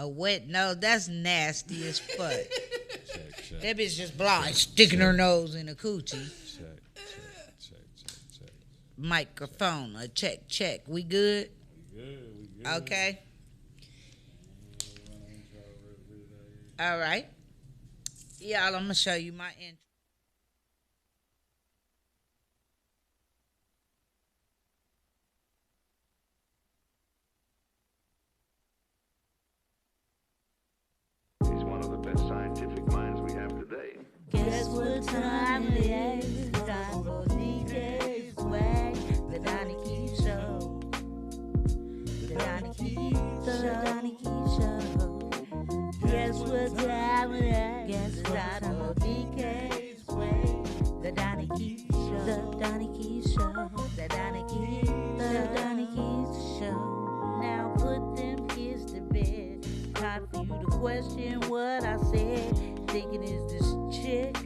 A wet nose, that's nasty as fuck. Check. That bitch just blind, sticking her nose in a coochie. Check. Microphone, check. We good? We good. Okay. All right. Y'all, I'm going to show you my intro. He's one of the best scientific minds we have today. Guess what time it is? Time for DK's Way. The Donnie Keith Show. The Donnie Keith Show. Guess what time it is? Guess time for DK's Way. The Donnie Keith Show. The Donnie Keith Show. The Donnie Keith. The Donnie Keith Show. Now put them kids to bed. Time for you to question what I said. Thinking is this chick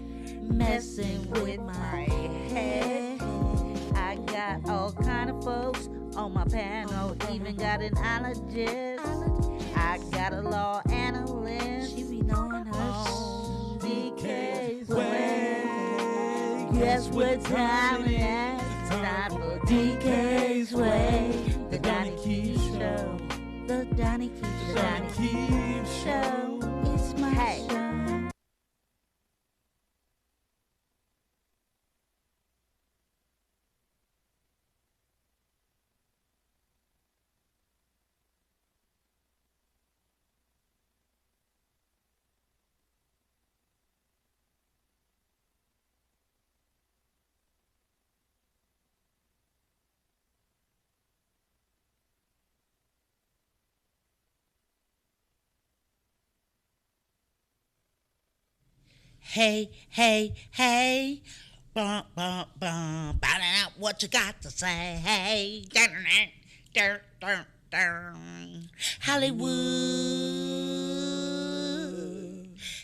messing with my head. I got all kind of folks on my panel, even got an ologist. I got a law analyst. She be knowing her on DK's Way. Guess what time it is? Time for DK's Way. The Donnie Keith Show. The Donnie Keith Show. It's my show. Hey. Bum. What you got to say? Hey. Hollywood.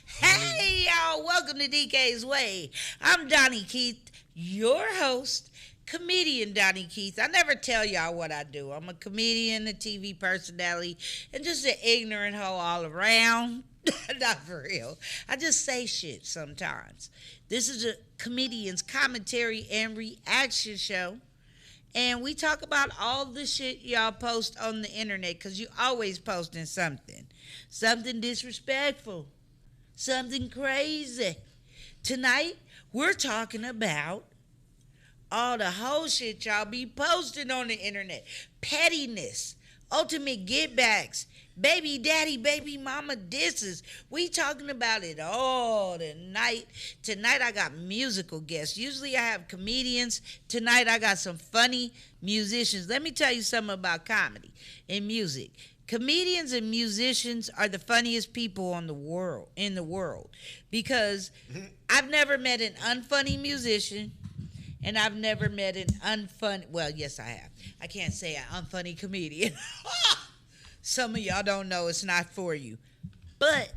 Hey, y'all. Welcome to DK's Way. I'm Donnie Keith, your host, comedian Donnie Keith. I never tell y'all what I do. I'm a comedian, a TV personality, and just an ignorant hoe all around. Not for real. I just say shit sometimes. This is a comedian's commentary and reaction show. And we talk about all the shit y'all post on the internet, because you always posting something. Something disrespectful. Something crazy. Tonight, we're talking about all the whole shit y'all be posting on the internet. Pettiness. Ultimate getbacks. Baby daddy, baby mama disses. We talking about it all tonight. Tonight I got musical guests. Usually I have comedians. Tonight I got some funny musicians. Let me tell you something about comedy and music. Comedians and musicians are the funniest people in the world because I've never met an unfunny musician. And I've never met an unfunny, well, yes, I have. I can't say an unfunny comedian. Some of y'all don't know, it's not for you. But,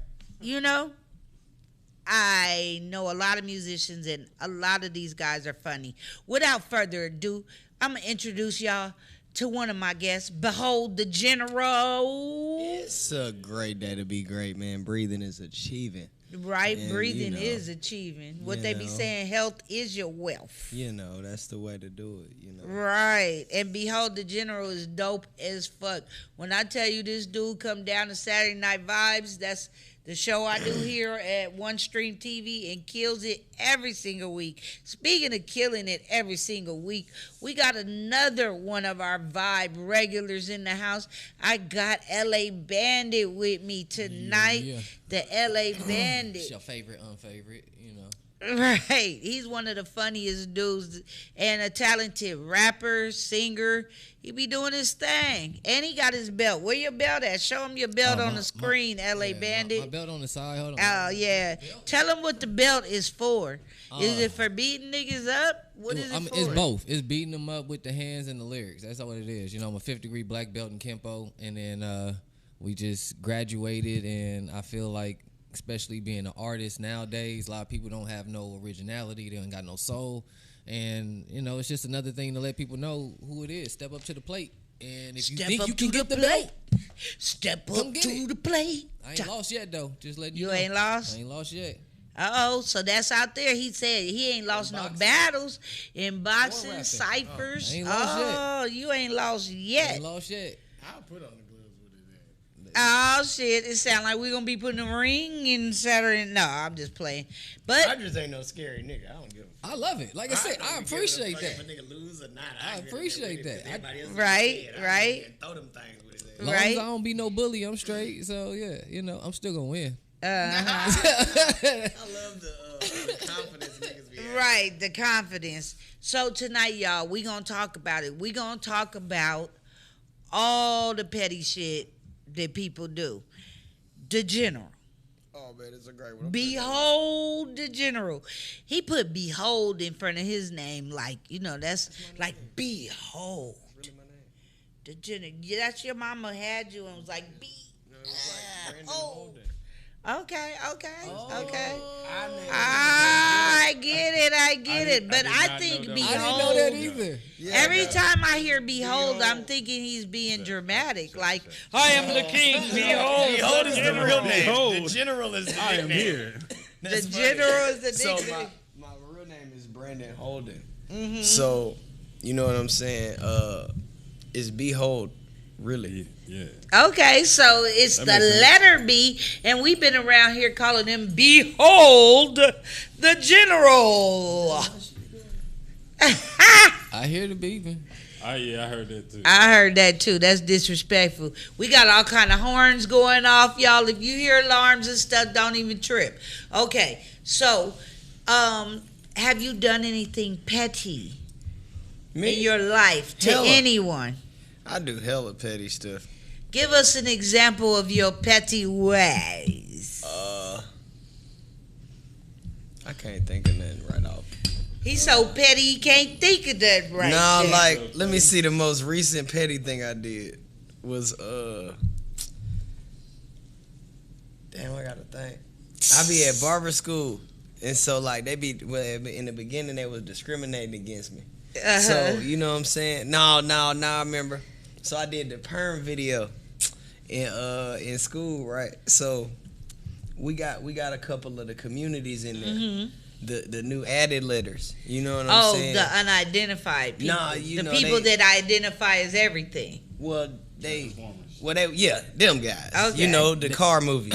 I know a lot of musicians and a lot of these guys are funny. Without further ado, I'm going to introduce y'all to one of my guests. Behold the General. It's a great day to be great, man. Breathing is achieving. Right, and, breathing is achieving. What they be saying, health is your wealth. That's the way to do it, Right, and Behold the General is dope as fuck. When I tell you this dude come down to Saturday Night Vibes, that's the show I do here at One Stream TV, and kills it every single week. Speaking of killing it every single week, we got another one of our Vibe regulars in the house. I got LA Bandit with me tonight. Yeah. The LA Bandit. It's your favorite, unfavorite, Right. He's one of the funniest dudes and a talented rapper, singer. He be doing his thing. And he got his belt. Where your belt at? Show him your belt on the screen, LA Bandit. My belt on the side. Hold on. Oh, yeah. Tell him what the belt is for. Is it for beating niggas up? What is it for? It's both. It's beating them up with the hands and the lyrics. That's all what it is. I'm a 5th degree black belt in Kempo. And then we just graduated. And I feel like, especially being an artist nowadays, a lot of people don't have no originality. They don't got no soul. And, it's just another thing to let people know who it is. Step up to the plate. And if you Step think up you to can the get the plate. belt, Step Come up get to it. the plate. I ain't lost yet though. Just letting you You know. ain't lost? I ain't lost yet. Uh-oh, so that's out there. He said he ain't lost no boxing. battles in boxing, rapping. ciphers. I ain't lost yet. Oh, you ain't lost yet. Ain't lost yet. I'll put on the gloves with it. Oh shit! It sounds like we're gonna be putting a ring in Saturday. No, I'm just playing. I But just ain't no scary nigga. I don't give a I love it. Like I said, I appreciate that. If a nigga lose or not, I appreciate that. Right. Throw them things with his ass. As long Right. as I don't be no bully, I'm straight. So yeah, I'm still gonna win. I love the confidence niggas be having. right, the confidence. So tonight, y'all, we gonna talk about it. We gonna talk about all the petty shit that people do. The general. Oh man, it's a great one. Behold the general. He put behold in front of his name, like, that's like behold. Really my name. The general. Yeah, that's your mama had you and was like, No, it was like Brandon oh. Holden. Okay. I I get it. But did I not think know that. I didn't behold. know that either. Every time I hear behold, I'm thinking he's being dramatic. Like, I am the king, behold. Behold is the real name. Behold. The general is the I am nickname. here. That's The funny. general is the So nickname. my real name is Brandon Holden. So, you know what I'm saying? It's Behold, really. Yeah. Okay, so it's That the makes sense. letter B, and we've been around here calling him Behold the General. I hear the beeping. I heard that too. I heard that too. That's disrespectful. We got all kind of horns going off, y'all. If you hear alarms and stuff, don't even trip. Okay, so have you done anything petty in your life to Hella. anyone? I do hella petty stuff. Give us an example of your petty ways. I can't think of nothing right off. He's so petty he can't think of that right Nah, there. like, let me see. The most recent petty thing I did was damn, I gotta think. I be at barber school, and so like they be in the beginning they was discriminating against me. So you know what I'm saying? No, I remember. So I did the perm video in school, right? So we got a couple of the communities in there. The new added letters. You know what I'm saying? The unidentified people. Nah, you the know, people they- that identify as everything. Well, Transformers. yeah, them guys. Okay. You know, the car movies.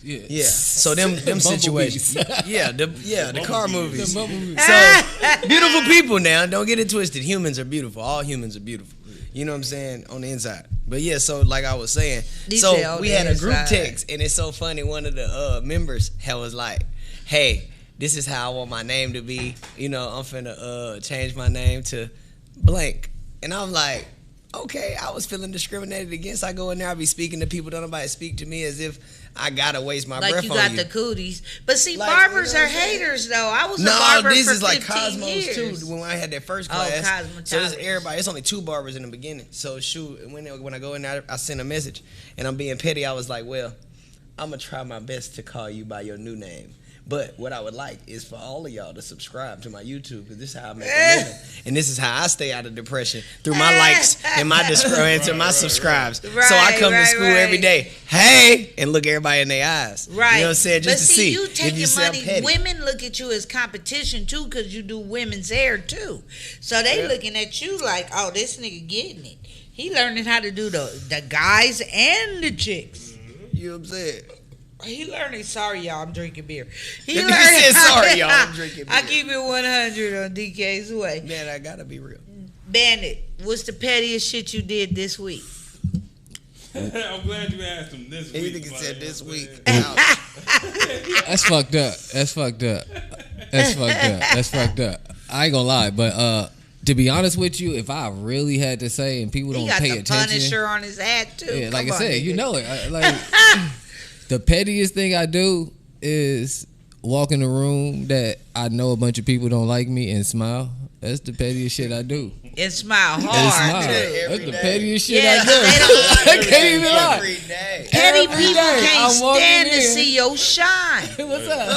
Yeah. Yeah. So them situations. Yeah, the car movies. The bumblebee. So beautiful people now. Don't get it twisted. Humans are beautiful. All humans are beautiful. You know what I'm saying? On the inside. But yeah, so like I was saying, He so said on we the had a group inside. text, and it's so funny. One of the members was like, "Hey, this is how I want my name to be. You know, I'm finna change my name to blank." And I'm like, okay, I was feeling discriminated against. I go in there, I be speaking to people, don't nobody speak to me as if I gotta waste my Like breath you on got you. the cooties. But see, Like, barbers you know are what I'm saying? haters, though. I was a No, barber this for is like 15 Cosmos years. too. When I had that first Oh, class, so it's cosmetology. everybody. It's only 2 barbers in the beginning. So shoot, when I go in there, I send a message, and I'm being petty. I was like, well, I'm gonna try my best to call you by your new name. But what I would like is for all of y'all to subscribe to my YouTube, because this is how I make a living, and this is how I stay out of depression through my likes and my and to my subscribes. So I come to school every day, hey, and look everybody in their eyes. Right. You know what I'm saying? Just but to see, see you if taking you say I'm money. petty. Women look at you as competition too, because you do women's hair too. So they looking at you like, oh, this nigga getting it. He learning how to do the guys and the chicks. You know what I'm saying? He learning. Sorry, y'all. I'm drinking beer. He You learning. said sorry, y'all. I'm drinking I beer. keep it 100 on DK's way. Man, I gotta be real. Bandit, what's the pettiest shit you did this week? I'm glad you asked him this week. You think it said man. this week? That's fucked up. That's fucked up. That's fucked up. That's fucked up. I ain't gonna lie, but to be honest with you, if I really had to say, and people He don't got pay the attention, Punisher on his hat too. yeah, like Come I said, on, you nigga. know it. Like the pettiest thing I do is walk in a room that I know a bunch of people don't like me and smile. That's the pettiest shit I do. And smile And hard smile. too. That's Every the day. pettiest shit Yeah, I do. they don't- I can't even lie. Every day. Petty Every people day can't I'm walking stand to in. see your shine. What's up?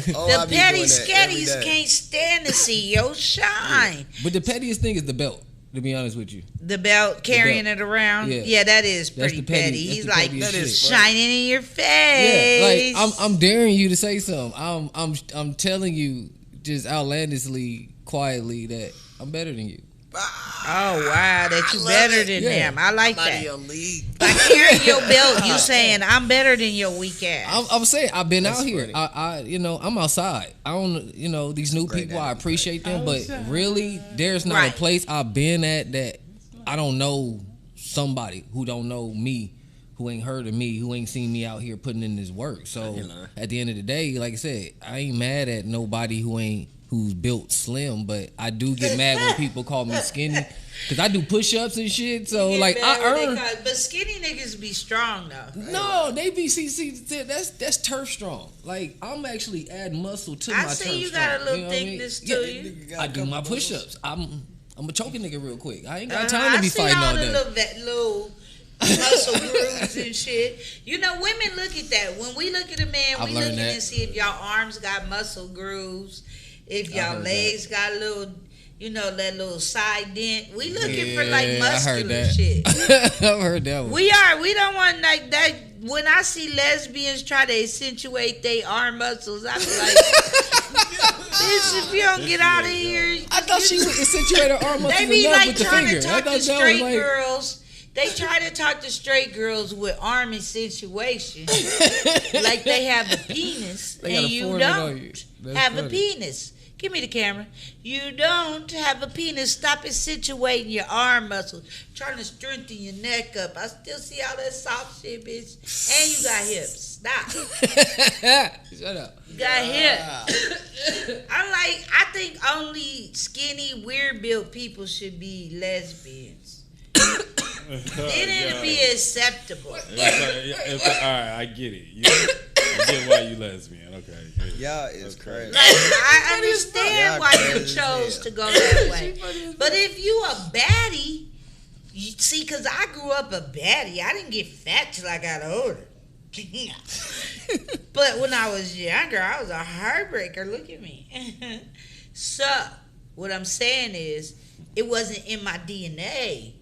Look, Oh, I the be petty doing that every sketties day. can't stand to see your shine. But the pettiest thing is the belt. To be honest with you, The belt, carrying belt. it around. Yeah. Yeah, that is That's pretty the petty- petty. that's He's the like pettiest That is shit. shining in your yeah, face. like I'm daring you to say something. I'm telling you just outlandishly, quietly that I'm better than you. Oh wow, that you love better it. than Yeah. them. I like I'm out of that. your league. By carrying your belt, you saying I'm better than your weak ass. I'm saying I've been That's out here. funny. I I'm outside. I don't these new Great people. I dynamic. appreciate them, but really, there's not Right. a place I've been at that I don't know somebody who don't know me, who ain't heard of me, who ain't seen me out here putting in this work. So You know. at the end of the day, like I said, I ain't mad at nobody who's built slim, but I do get mad when people call me skinny because I do push-ups and shit. So You like get I mad when they earn. call- but skinny niggas be strong though. No, they be see that's turf strong. Like I'm actually adding muscle to my I turf see you strong. got a little know what I mean? thickness Yeah, to you. I do my push-ups. I'm a choking nigga real quick. I ain't got Uh-huh. time to be I see fighting all all the day. little muscle grooves and shit. You know, women look at that. When we look at a man, I've we learned looking that. and see if y'all arms got muscle grooves, if I y'all heard legs got a little, that little side dent. We looking for like Yeah, I muscular heard that. shit. I've heard that one. We are. We don't want like that. When I see lesbians try to accentuate their arm muscles, I be like, bitch, if you don't get out of here, I thought she would accentuate her arm they muscles be enough like with the trying finger. to I talk thought to that was straight like girls. They try to talk to straight girls with arm accentuation, like they have a penis, They got and a you forehead on don't you. That's have a funny. penis. Give me the camera. You don't have a penis. Stop accentuating your arm muscles. Trying to strengthen your neck up. I still see all that soft shit, bitch. And you got hips. Stop. Shut up. You got hips. I think only skinny, weird built people should be lesbians. Then it'd be acceptable. All right, I get it. I get why you lesbian. Okay. Y'all is crazy. Like, I understand Y'all why you crazy as chose hell. to go that way. But if you a baddie, you see, because I grew up a baddie. I didn't get fat till I got older. But when I was younger, I was a heartbreaker. Look at me. So, what I'm saying is, it wasn't in my DNA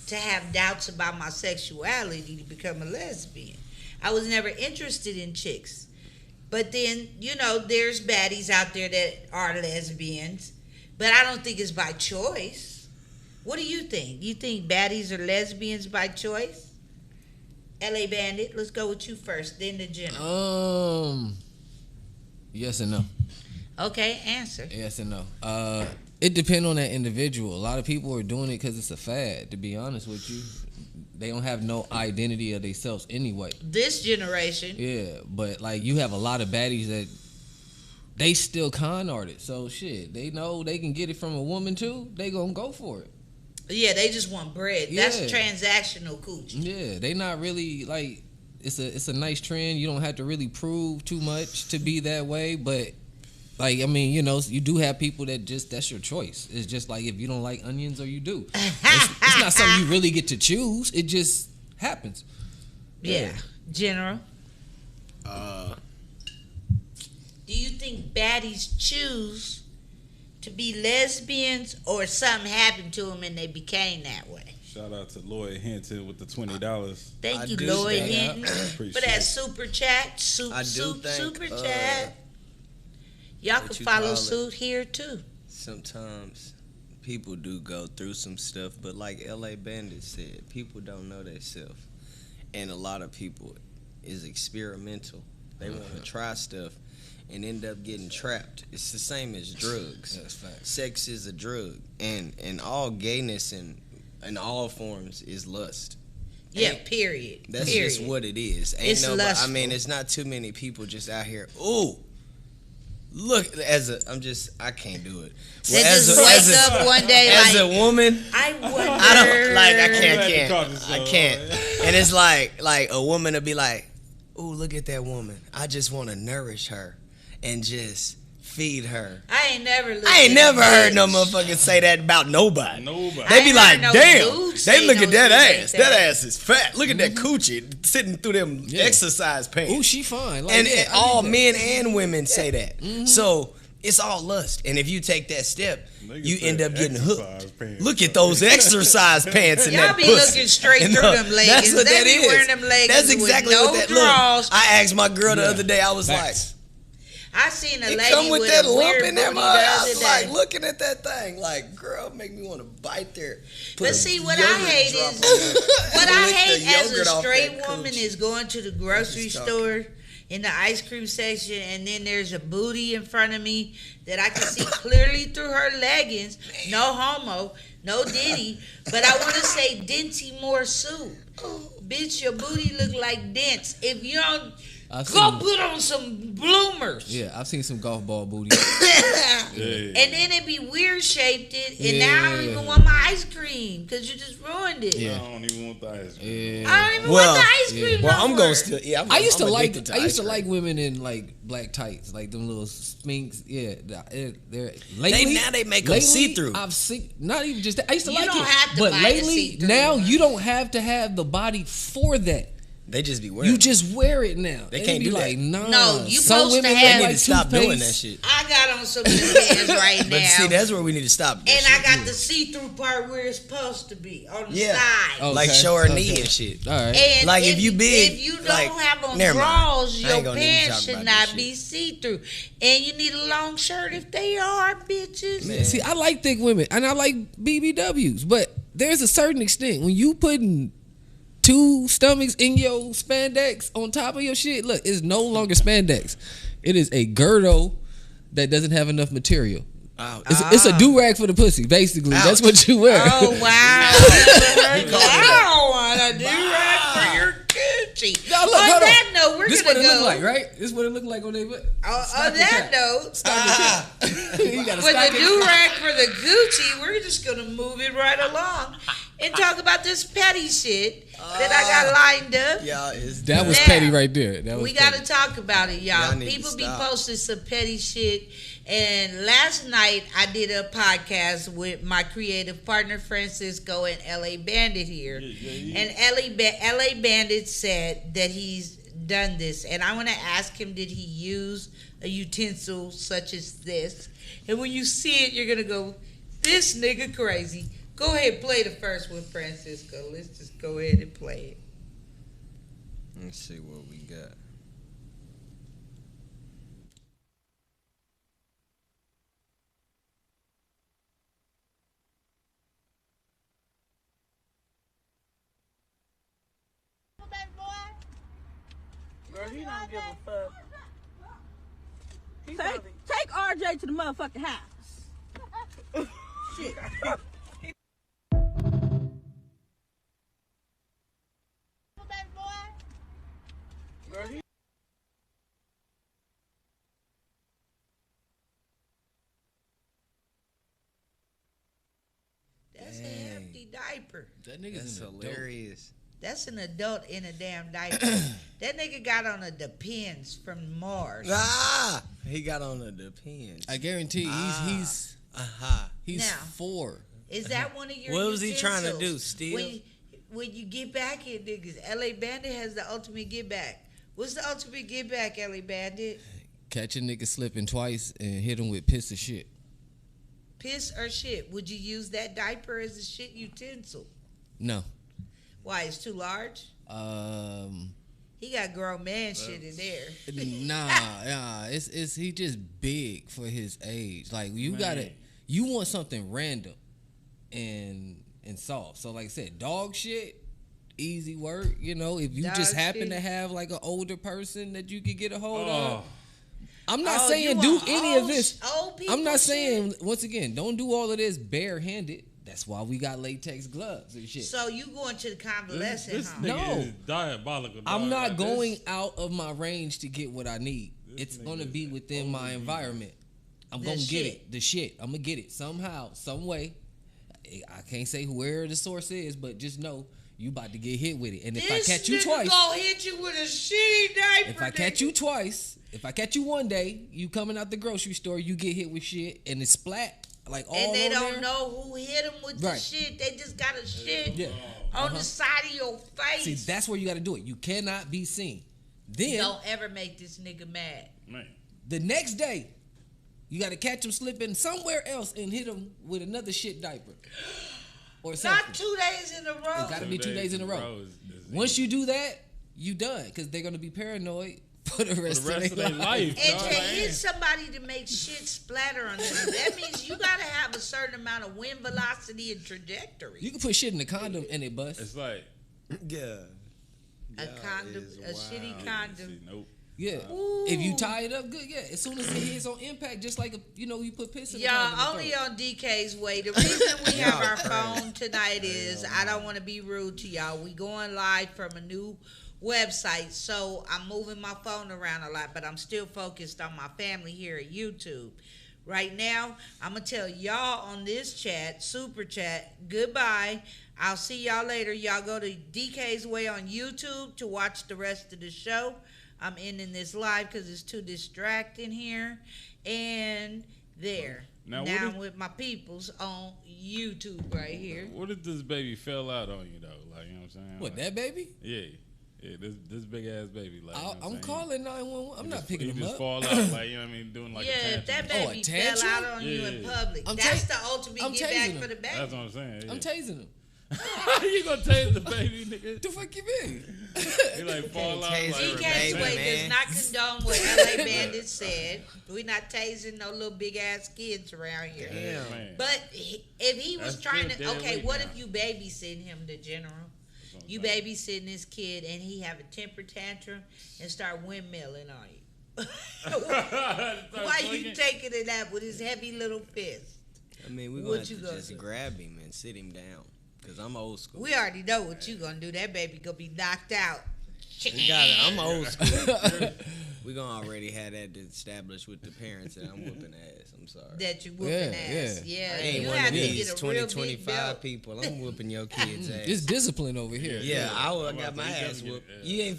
to have doubts about my sexuality to become a lesbian. I was never interested in chicks. But then, there's baddies out there that are lesbians. But I don't think it's by choice. What do you think? You think baddies are lesbians by choice? LA Bandit, let's go with you first, then the general. Yes and no. Okay, answer. Yes and no. It depends on that individual. A lot of people are doing it because it's a fad. To be honest with you, they don't have no identity of themselves anyway. This generation. Yeah, but like you have a lot of baddies that they still con artists. So shit, they know they can get it from a woman too. They gonna go for it. Yeah, they just want bread. That's Yeah. transactional coochie. Yeah, they not really like it's a nice trend. You don't have to really prove too much to be that way, but like I mean, you do have people that that's your choice. It's just like if you don't like onions or you do. It's not something you really get to choose. It just happens. Yeah. General. Do you think baddies choose to be lesbians or something happened to them and they became that way? Shout out to Lloyd Hinton with the $20. Thank I you, do Lloyd think- Hinton, Appreciate for that it. super chat. I do think, Super chat. Y'all what can you follow call it? suit here too. Sometimes people do go through some stuff, but like LA Bandit said, people don't know themselves. And a lot of people is experimental. They want to try stuff and end up getting trapped. It's the same as drugs. That's facts. Sex is a drug, and all gayness in all forms is lust. Yeah, And period. That's period. just what it is. It's I lustful. mean, it's not too many people just out here. Ooh, look, I can't do it. They Well, just wake up one day as like, a woman, I wonder. I don't like. I Glad you can't. caught this, I though. can't. And it's like a woman to be like, "Ooh, look at that woman. I just want to nourish her and just feed her." I ain't never. I ain't never heard no bitch. motherfucker say that about nobody. Nobody. They be ain't like, heard no damn, dude say they look no at that shit like ass. that. That ass is fat. Look at that coochie sitting through them Yeah. exercise pants. Ooh, she fine. Like, and yeah, I all need that. men and women say that. So It's all lust. And if you take that step, Niggas you end said up getting hooked. exercise pants. Look at those exercise pants in Y'all that be pussy. looking straight And, through them leggings. That's what They that be is. wearing them leggings That's exactly with no what that draws. look. I asked my girl the Yeah. other day, I was Facts. I seen a like, it lady come with with that a lump weird in booty that the mud. I other was day. like looking at that thing, like, girl, make me want to bite there. Put But a see, what I yogurt hate drop is, on there. what I Lick the hate as a yogurt off straight that woman cooch. is going to the grocery Just store in the ice cream section, and then there's a booty in front of me that I can see clearly through her leggings. No homo, no diddy, but I want to say Dinty Moore soup. Bitch, your booty look like dents. If you don't, I've go seen- put on some bloomers. Yeah, I've seen some golf ball booty. Yeah. And then it be weird shaped, and now I don't Yeah. even want my ice cream because you just ruined it. Yeah. I don't even want the ice cream. Yeah. I don't even Well, want the ice cream. Well, no I'm more. going to still, yeah, I used to I'm like addicted I used to ice like cream. women in like black tights, like them little sminks. Yeah, they're lately. Now they make 'em lately, see-through. I've seen not even just that. I used to You like don't it, have to but buy the lately see-through now one. you don't have to have the body for that. They just be wearing You it. just wear it now. They And can't it be do that. like, nah. No, you Some supposed to women have- look They need like to stop doing that toothpaste. shit. I got on some of the pants right But now. see, that's where we need to stop. that and shit. I got the see-through part where it's supposed to be on the Yeah. side. Oh. like Okay, show her knee okay. and shit. All right. And Like, if you big, if you don't like, have on never mind. drawers, I ain't your gonna even pants talk should about not this be see-through. And you need a long shirt if they are, bitches. Man. See, I like thick women and I like BBWs, but there's a certain extent when you putting two stomachs in your spandex on top of your shit. Look, it's no longer spandex. It is a girdle that doesn't have enough material. Oh, It's a do rag for the pussy, basically. That's Ouch. what you wear. Oh, wow. I want a do-rag for your coochie. No, look, on hold on. that note, we're This going what to it go. look like, right? This what it look like on their butt. On that note, You gotta with stock the it. do-rag for the Gucci, we're just going to move it right along and talk about this petty shit that I got lined up. Y'all is That was Now, petty right there. That was We got petty. to talk about it, y'all. Y'all need to People be stop. posting some petty shit. And last night, I did a podcast with my creative partner, Francisco, and LA Bandit here. And LA Bandit said that he's done this. And I want to ask him, did he use a utensil such as this? And when you see it, you're going to go, this nigga crazy. Go ahead, play the first one, Francisco. Let's just go ahead and play it. Let's see what we got. Girl, he don't give a fuck. Take RJ to the motherfucking house. Shit. That's a hefty diaper. That nigga's That's an adult. hilarious. That's an adult in a damn diaper. That nigga got on a Depends from Mars. Ah, he got on the Depends. I guarantee he's Aha. Now, 4. Is that one of your What was he trying to utensils? do, steal? When you get back at niggas, LA Bandit has the ultimate get back. What's the ultimate get back, LA Bandit? Catch a nigga slipping twice and hit him with piss of shit. Piss or shit? Would you use that diaper as a shit utensil? No. Why? It's too large? He got grown man shit in there. Nah. It's he just big for his age. Like you want something random and soft. So like I said, dog shit, easy work. You know, if you Dog just happen shit. to have like an older person that you could get a hold Oh, of. I'm not Oh, saying you do want any of old this. people I'm not shit? saying, once again, don't do all of this barehanded. That's why we got latex gloves and shit. So you going to the convalescent this home? nigga No. is diabolical. I'm dog. not Like, going this- out of my range to get what I need. It's going to be within my environment. I'm The going to get shit. it. The shit. I'm going to get it somehow, some way. I can't say where the source is, but just know you about to get hit with it. And if I This catch you nigga twice, gonna hit you with a shitty diaper. if I catch you twice, if I catch you one day, you coming out the grocery store, you get hit with shit and it's splat like all and they on don't there. know who hit them with the Right. shit. They just got a shit Yeah. on the side of your face. See, that's where you got to do it. You cannot be seen. Then Don't ever make this nigga mad. Man. the next day, You got to catch them slipping somewhere else and hit them with another shit diaper. Or something. Not 2 days in a row. It's got to be 2 days in a row. Once you do that, you done. Because they're going to be paranoid for the rest of their life. And to hit somebody to make shit splatter on them, that means you got to have a certain amount of wind velocity and trajectory. You can put shit in the condom and it busts. It's like... Yeah. A condom, a shitty condom. Nope. Yeah. Ooh. If you tie it up good, yeah. As soon as it hits on impact, just like, you put piss in the Y'all, condom. only on DK's way. The reason we have our phone tonight is, I don't want to be rude to y'all. We going live from a new website, so I'm moving my phone around a lot, but I'm still focused on my family here at YouTube. Right now, I'm going to tell y'all on this chat, super chat, goodbye. I'll see y'all later. Y'all go to DK's Way on YouTube to watch the rest of the show. I'm ending this live because it's too distracting here. And there. Now I'm with my peoples on YouTube right here. What if this baby fell out on you, though? Like, you know what I'm saying? What, that baby? Yeah. Yeah, this big ass baby. Like, I'm calling 911. I'm not picking him just up. fall out, like, you know what I mean? Doing like a tantrum. If that baby fell out on you in public, that's the ultimate get back for the baby. That's what I'm saying. Yeah. I'm tasing him. You gonna tase the baby, nigga? The fuck you mean? He like fall out. DK's Way does not condone what LA Bandit said. We're not tasing no little big ass kids around here. Damn. But if he was trying to, okay, what if you babysitting him, the general? You babysitting this kid and he have a temper tantrum and start windmilling on you. Why you taking it out with his heavy little fist? I mean, we're going to just grab him and sit him down. Because I'm old school. We already know what you going to do. That baby going to be knocked out. We got it. I'm old school. We're going to already have that established with the parents that I'm whooping ass. I'm sorry. That you whooping ass. Yeah. I ain't you one have of to these get a 20, real 25 people. I'm whooping your kids' ass. It's discipline over here. Yeah, I got my ass whooped. You ain't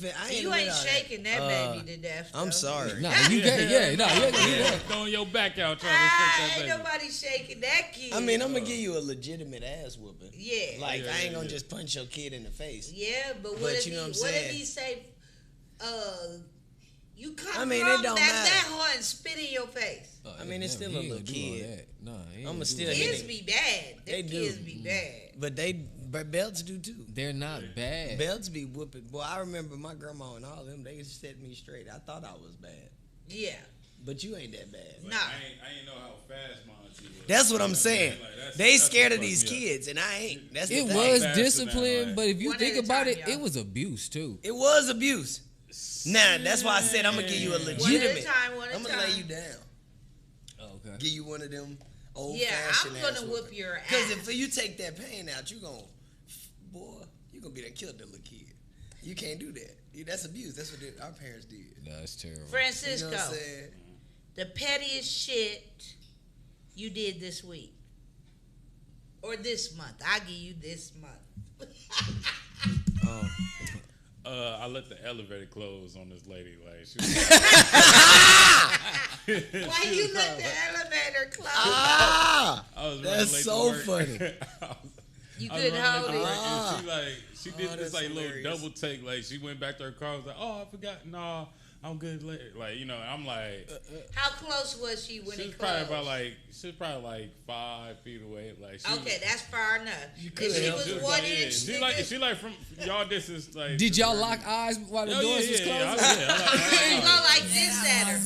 shaking that baby to death. Though. I'm sorry. Nah, you can't. Throwing your back out trying to shake that ain't baby. nobody shaking that kid. I mean, I'm going to give you a legitimate ass whooping. Yeah. Like, I ain't going to just punch your kid in the face. Yeah, but what if he say, you come it don't matter. that hard and spit in your face? I mean, it's still a little kid. Nah, I'm still kids be bad. They do. Kids be bad. But belts do too. They're not bad. Belts be whooping. Boy, I remember my grandma and all them. They set me straight. I thought I was bad. Yeah. But you ain't that bad. Nah. I ain't know how fast my auntie was. That's what I'm saying. Like, they scared of these kids, and I ain't. That's it the was thing. discipline, but if you One think at a about time, it, y'all. it was abuse too. It was abuse. Nah, that's why I said I'm gonna give you a legitimate. One at a I'm gonna time. lay you down. Okay. Give you one of them old Yeah, fashioned. I'm gonna whoop your ass. Because if you take that pain out, you gonna be that killed the little kid. You can't do that. That's abuse. That's what our parents did. That's terrible. Francisco, You know what I'm saying? the pettiest shit you did this week or this month. I give you this month. I let the elevator close on this lady. Like, she was Why you let the elevator close? Ah, I was running that's late so to work. funny. You I was couldn't running hold late to it. work, and she did this that's like hilarious. little double take. Like, she went back to her car. I was like, oh, I forgot. No, I'm good later. Like, you know, I'm like, How close was she when she it was closed? probably like 5 feet away. Like, she Okay, that's far enough. could If she help. was she was 1 like, yeah. inch, She like from y'all distance. Like, Did y'all lock eyes while the doors was closing? you go like this at her.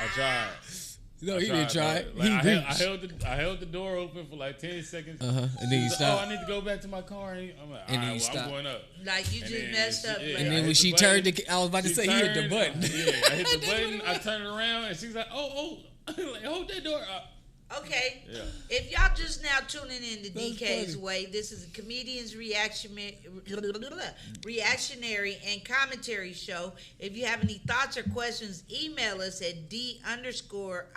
I tried. No, he didn't try it. Like, He I reached. held the door open for like 10 seconds. And then you She's like, stopped. oh, I need to go back to my car. And I'm like, And then all you right, well, stopped. I'm going up. Like you And just then messed up. she- like- And I then when hit she the turned, button. I was about to She say he hit the turned, button. Yeah, I hit the button. I turned around and she's like, oh, like, hold that door up. Okay. Yeah. If y'all just now tuning in to That's DK's funny. Way, this is a comedian's reactionary and commentary show. If you have any thoughts or questions, email us at D_IMPRESS.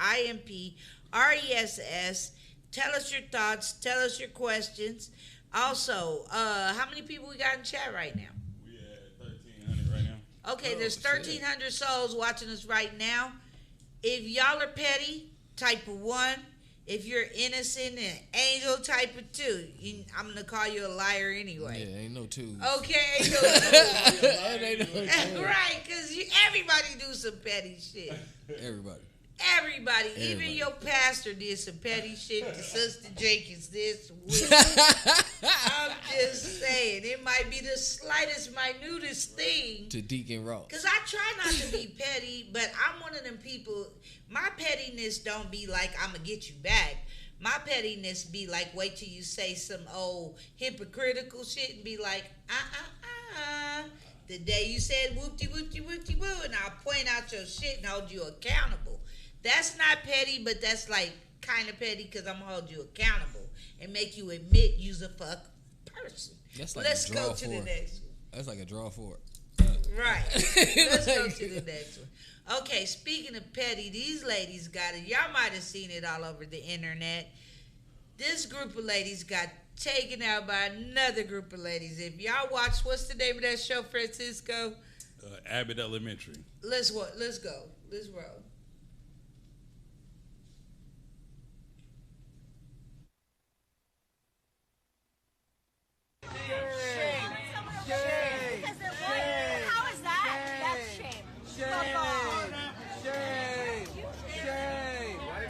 Tell us your thoughts. Tell us your questions. Also, how many people we got in chat right now? We at 1,300 right now. Okay, there's 1,300 souls watching us right now. If y'all are petty, type a 1. if you're innocent and angel type of two, I'm gonna call you a liar anyway. Yeah, ain't no twos. Okay, ain't no Ain't no twos. right? Because everybody do some petty shit. Everybody. Even your pastor did some petty shit to Sister Jenkins this week. I'm just saying, it might be the slightest, minutest thing. To Deacon Ross. Because I try not to be petty, but I'm one of them people, my pettiness don't be like, I'm going to get you back. My pettiness be like, wait till you say some old hypocritical shit and be like, the day you said whoopty whoopty whoopty woo, and I'll point out your shit and hold you accountable. That's not petty, but that's like kind of petty because I'm going to hold you accountable and make you admit you's a fuck person. That's like Let's a draw go to the next one. That's like a draw for Right. Let's go to the next one. Okay, speaking of petty, these ladies got it. Y'all might have seen it all over the internet. This group of ladies got taken out by another group of ladies. If y'all watch, what's the name of that show, Francisco? Abbott Elementary. Let's go. Let's roll. How is that? That's shame. Fuck off.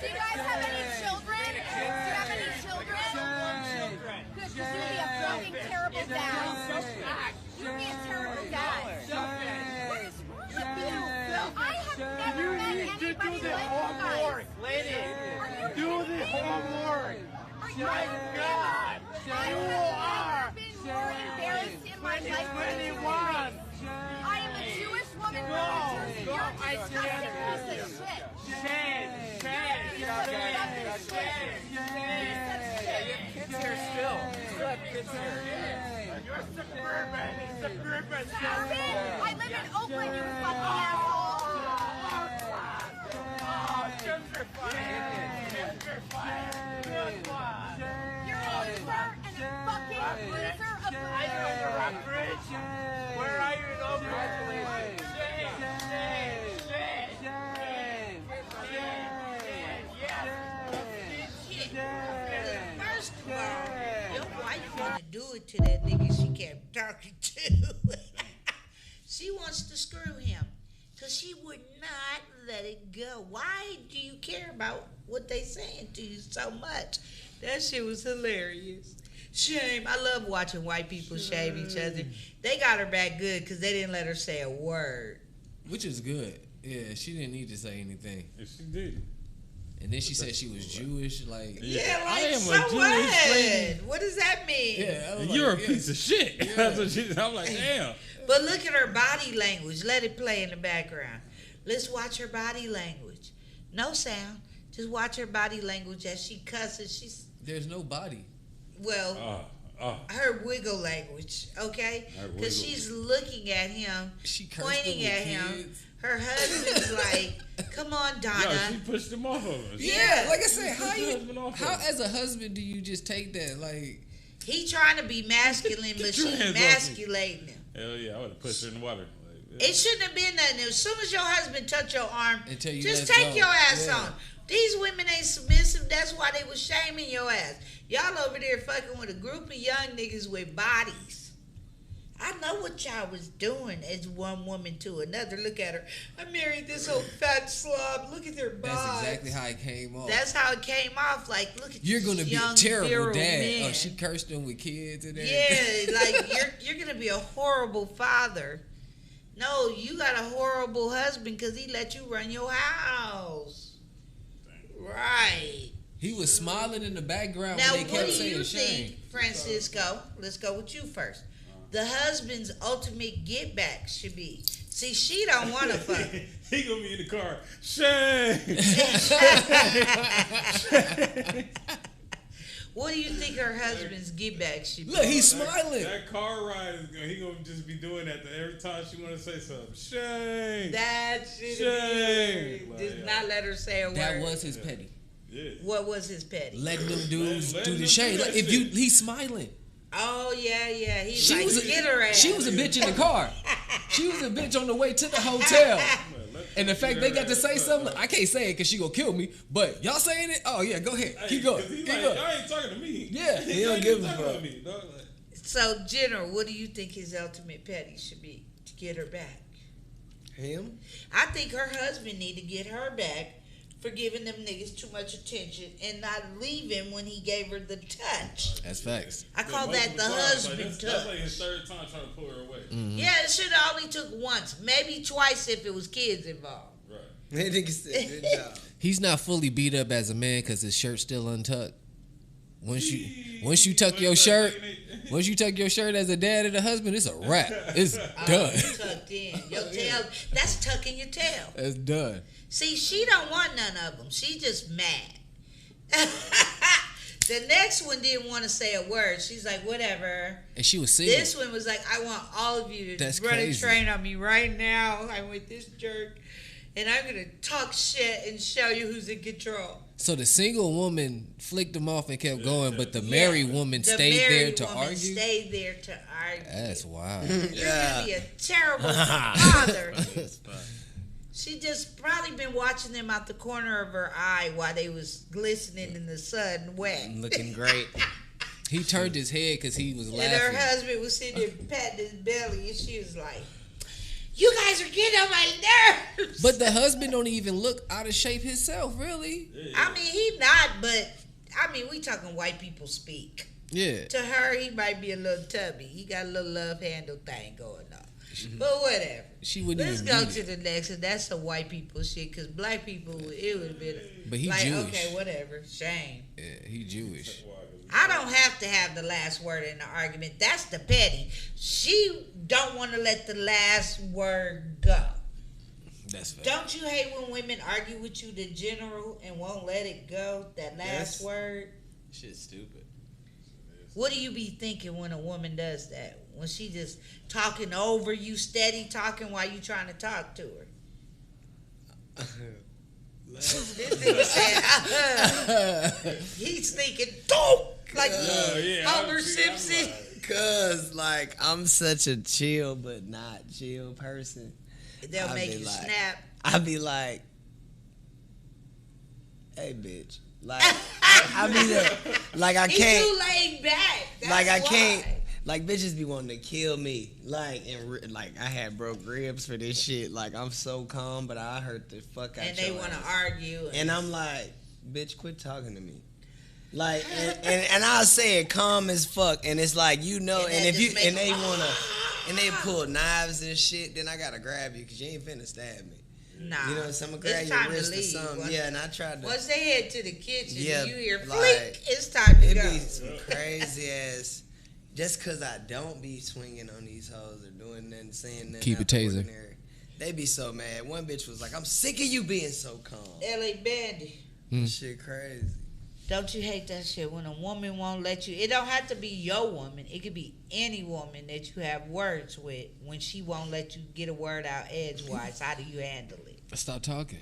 Do you guys have any children? Do you have any children? Good, because you'd be a fucking terrible dad. You'd be a terrible dad. What is wrong with you? I have never met anybody like you guys. Lady, Do the homework. Are you My God, I you have are. never been more embarrassed in my life than 21. I am a Jewish woman from New Jersey. You're a disgusting piece of shit. Shame. Kids here still. Still have kids here. You're suburban. Stop it! I live in Oakland, you fucking asshole. Good one. You're a loser and a fucking loser of the Are you in the Rockbridge? Where are you in Oakland? First of all, your wife want to do it to that nigga she kept talking to. She wants to screw him because she would not let it go. Why do you care about what they saying to you so much? That shit was hilarious. Shame. I love watching white people shame each other. They got her back good because they didn't let her say a word. Which is good. Yeah, she didn't need to say anything. If she did. And then she said she was Jewish. Like, Yeah, I like, am so a Jewish what? lady. What does that mean? yeah, I was You're like, a yeah. piece of shit. Yeah. That's what she, I'm like, damn. But look at her body language. Let it play in the background. Let's watch her body language. No sound. Just watch her body language as she cusses. She's There's no body. well, her wiggle language, okay? Her Because wiggle. she's looking at him, She cursed pointing him with at him. kids. Her husband's like, "Come on, Donna." Yo, she pushed him off of her. Yeah, like I said, She pushed her husband off how of her. as a husband do you just take that? Like, He trying to be masculine, but Get your she's hands off me. masculating him. Hell yeah, I would have pushed her in the water. Like, yeah. It shouldn't have been nothing. As soon as your husband touch your arm, And tell you, just "Let's take go." your ass Yeah. on. These women ain't submissive. That's why they was shaming your ass. Y'all over there fucking with a group of young niggas with bodies. I know what y'all was doing as one woman to another. Look at her. I married this old fat slob. Look at their bodies. that's exactly how it came off. That's how it came off. Like, look at You're this gonna be a young, terrible virile dad. man. Oh, she cursed him with kids and everything. Yeah, like you're gonna be a horrible father. No, you got a horrible husband because he let you run your house. Right. He was smiling in the background Now, when they what kept do you saying shame. think, Francisco? Let's go with you first. The husband's ultimate get back should be. See, she don't want to fuck. He gonna be in the car. Shame. What do you think her husband's get back should be? Look, he's smiling. That car ride is gonna, he gonna just be doing that every time she wanna say something. Shame. That should Shame. be. Just not let her say a word. That was his petty. Yeah. What was his petty? Letting them dudes Let do them the do shade. that Like, if you, shit. he's smiling. Oh yeah, yeah. He's She like, was get her ass. She was a bitch in the car. She was a bitch on the way to the hotel. Let And the fact they got to say something, I can't say it because she gonna kill me. But y'all saying it? Oh yeah, go ahead. Keep going. Keep Like, going. y'all ain't talking to me. Yeah. He don't give a fuck. Me, dog. Like, So, General, what do you think his ultimate petty should be to get her back? Him? I think her husband need to get her back for giving them niggas too much attention and not leaving when he gave her the touch. That's facts. I call that the multiple times, husband like, touch. that's like his third time trying to pull her away. Yeah, it should have only took once, maybe twice if it was kids involved. Right. That nigga said, good job. He's not fully beat up as a man because his shirt's still untucked. Once you tuck your shirt, once you tuck your shirt as a dad and a husband, it's a wrap. It's done. Tucked in. Your tail, that's tucking your tail. It's done. See, she don't want none of them. She just mad. The next one didn't want to say a word. She's like, whatever. And she was single. This one was like, I want all of you to That's run crazy. a train on me right now. I'm with this jerk. And I'm going to talk shit and show you who's in control. So the single woman flicked him off and kept going, but the married woman The stayed there married to woman argue? stayed there to argue. That's wild. You're going to be a terrible father. She just probably been watching them out the corner of her eye while they was glistening in the sun wet. Looking great. He turned his head because he was And her laughing. husband was sitting there patting his belly, and she was like, "You guys are getting on my nerves." But the husband don't even look out of shape himself, really. I mean, he not, but I mean, we talking white people speak. Yeah. To her, he might be a little tubby. He got a little love handle thing going on. But whatever. She wouldn't Let's even go need to it. the next, and that's some white people shit. Because black people, it would have been But he like, Jewish. okay, whatever, shame. Yeah, he Jewish. I don't have to have the last word in the argument. That's the petty. She don't want to let the last word go. That's fair. Don't you hate when women argue with you, the general, and won't let it go? That last Yes. word. Shit's stupid. What do you be thinking when a woman does that? When she just talking over you, steady talking while you trying to talk to her? This nigga said, he's thinking, dope, like Homer Simpson. Cause like I'm such a chill but not chill person. They'll I make be you like- snap. I be like, hey bitch. Like I be there. Like I He's can't. too laid back. That's Like I why. can't. Like bitches be wanting to kill me. Like like I had broke ribs for this shit. Like I'm so calm, but I hurt the fuck out. And they want to argue. And I'm like, bitch, quit talking to me. Like and I say it calm as fuck, and it's like you know, And and that if you just make and they them, wanna and they pull knives and shit, then I gotta grab you because you ain't finna stab me. Nah. You know, so I'm gonna grab It's your time to wrist or leave. something. Once- Yeah, and I tried to. Once they head to the kitchen, Yeah, you hear like, flick, it's time to It go. be some crazy ass. Just cause I don't be swinging on these hoes or doing nothing, saying nothing. Keep it out the taser. ordinary, they be so mad. One bitch was like, "I'm sick of you being so calm." L.A. Bandit. Shit, crazy. Don't you hate that shit when a woman won't let you? It don't have to be your woman. It could be any woman that you have words with. When she won't let you get a word out edgewise, how do you handle it? Stop talking.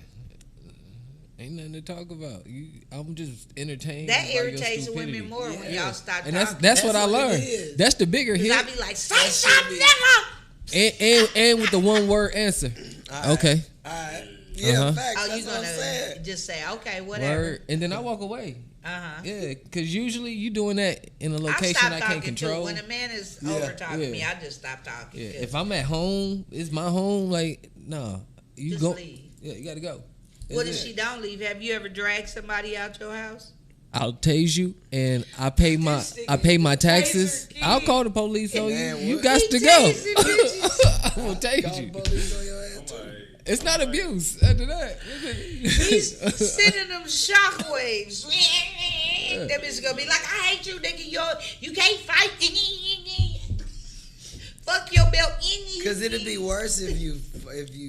Ain't nothing to talk about. I'm just entertained. That by your irritates stupidity. women more when Yeah. y'all stop And talking. that's what I That's what it learned. is. That's the bigger 'Cause hit. I be like, say That should something, be- nigga. And with the one word answer. Alright. Okay. All right. Yeah, Uh-huh. facts. Oh, That's you what I'm gonna saying. just say, okay, whatever. Word. And then I walk away. Uh-huh. Yeah, because usually you doing that in a I location stop I talking can't control. too. When a man is Yeah, over talking yeah. me, I just stop talking. Yeah, 'cause if I'm at home, it's my home. Like, nah, you just go. leave. Yeah, you gotta go. What That's if it. she don't leave? Have you ever dragged somebody out your house? I'll tase you, and I pay my This nigga I pay my taser taxes. king. I'll call the police on Man, you. You what? got He to go. tasing bitches. I will tase Call you. police on your ass too. It's not abuse after that. He's sending them shockwaves. That bitch gonna be like, I hate you, nigga. You can't fight. Fuck your belt. Cause it'd be worse if you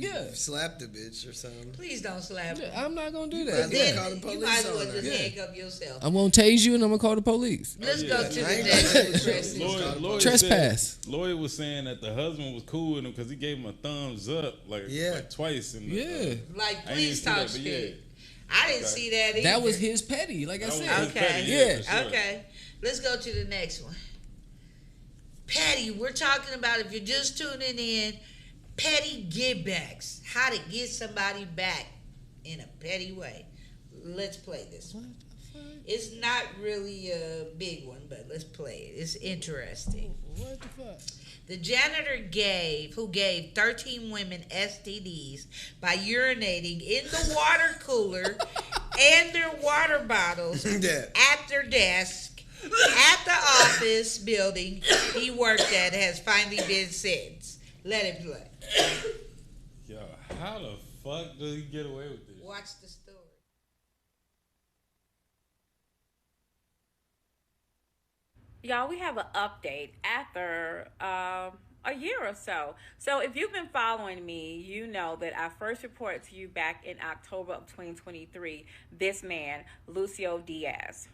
Yeah. slapped a bitch or something. Please don't slap me. I'm not gonna do Might that. as well Then call the you police might as well on her. just Yeah. handcuff yourself. I'm gonna tase you, and I'm gonna call the police. Let's go to the I ain't next gonna one, say Tracy. Lloyd Trespass. said- Lloyd was saying that the husband was cool with him because he gave him a thumbs up like twice. In the, Yeah, Like, I ain't please see talk that, but shit. I didn't see that either. that was his petty. Like I That was said. his Okay. petty, Yeah. for sure. Okay, let's go to the next one. Petty, we're talking about if you're just tuning in, Petty Getbacks. How to get somebody back in a petty way. Let's play this one. It's not really a big one, but let's play it. It's interesting. What the fuck? The janitor who gave 13 women STDs by urinating in the water cooler and their water bottles at their desk at the office building he worked at has finally been sentenced. Let it play. Yo, how the fuck does he get away with this? Watch the story. Y'all, we have an update after a year or so. So if you've been following me, you know that I first reported to you back in October of 2023, this man, Lucio Diaz.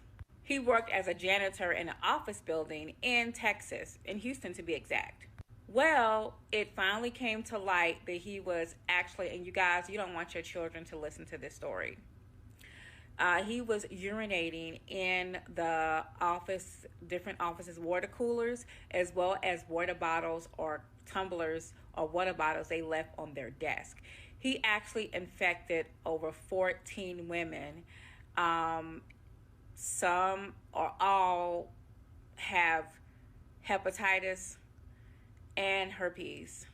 He worked as a janitor in an office building in Texas, in Houston to be exact. Well, it finally came to light that he was actually, and you guys, you don't want your children to listen to this story. He was urinating in the office, different offices, water coolers, as well as water bottles or tumblers or water bottles they left on their desk. He actually infected over 14 women. Some or all have hepatitis and herpes.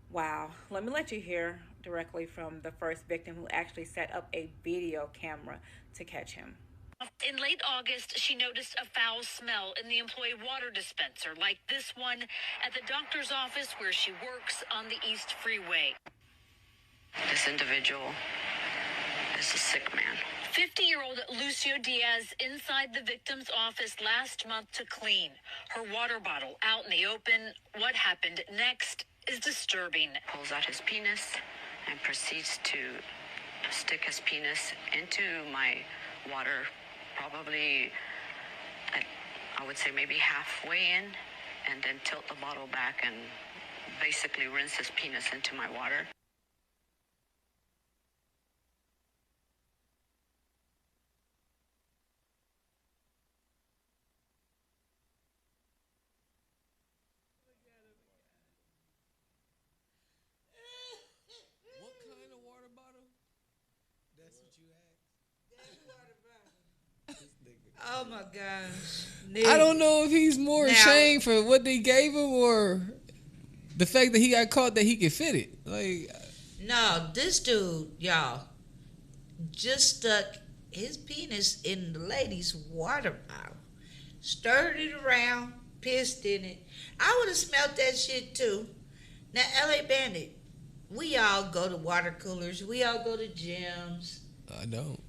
Wow. Let me let you hear directly from the first victim who actually set up a video camera to catch him. In late August, she noticed a foul smell in the employee water dispenser, like this one at the doctor's office where she works on the East Freeway. This individual is a sick man. 50-year-old Lucio Diaz inside the victim's office last month to clean. Her water bottle out in the open. What happened next is disturbing. Pulls out his penis and proceeds to stick his penis into my water, probably, I would say maybe halfway in, and then tilt the bottle back and basically rinse his penis into my water. Oh my gosh. I don't know if he's more ashamed for what they gave him or the fact that he got caught that he could fit it. Like, no, this dude, y'all, just stuck his penis in the lady's water bottle, stirred it around, pissed in it. I would have smelled that shit too. Now, LA Bandit, we all go to water coolers. We all go to gyms. I don't.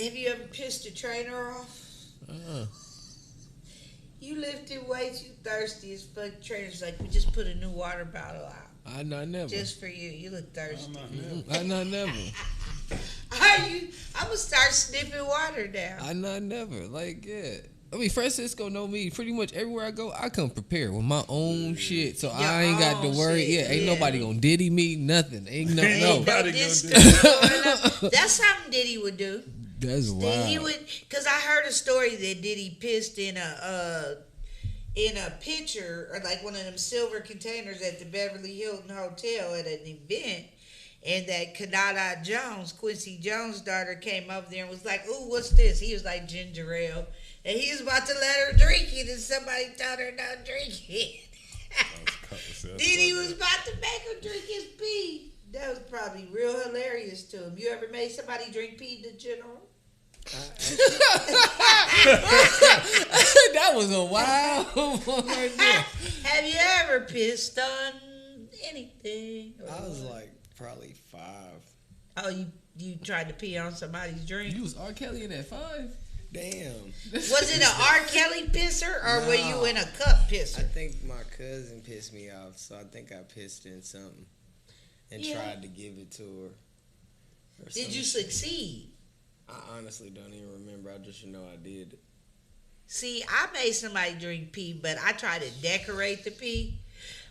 Have you ever pissed a trainer off? You lifted weights, you thirsty as fuck. Trainer's like, we just put a new water bottle out. I not never. Just for you. You look thirsty. I not never. I'm gonna start sniffing water down. I not never. Like, yeah. I mean, Francisco know me. Pretty much everywhere I go, I come prepared with my own shit, so I ain't got to worry. Shit, ain't nobody gonna Diddy me, nothing. Ain't no. That's something Diddy would do. That's wild. He would, cause I heard a story that Diddy pissed in a pitcher or like one of them silver containers at the Beverly Hilton Hotel at an event, and that Kanata Jones, Quincy Jones' daughter, came up there and was like, "Ooh, what's this?" He was like, "Ginger ale," and he was about to let her drink it, and somebody told her not drink it. Diddy was about to make her drink his pee. That was probably real hilarious to him. You ever made somebody drink pee to general? That was a wild one right there. Have you ever pissed on anything? I was like probably 5. Oh, you tried to pee on somebody's drink? You was R. Kelly in that 5? Damn. Was it an R. Kelly pisser or were you in a cup pisser? I think my cousin pissed me off, so I think I pissed in something and tried to give it to her. Did you succeed? I honestly don't even remember. I just know I did. See, I made somebody drink pee, but I tried to decorate the pee.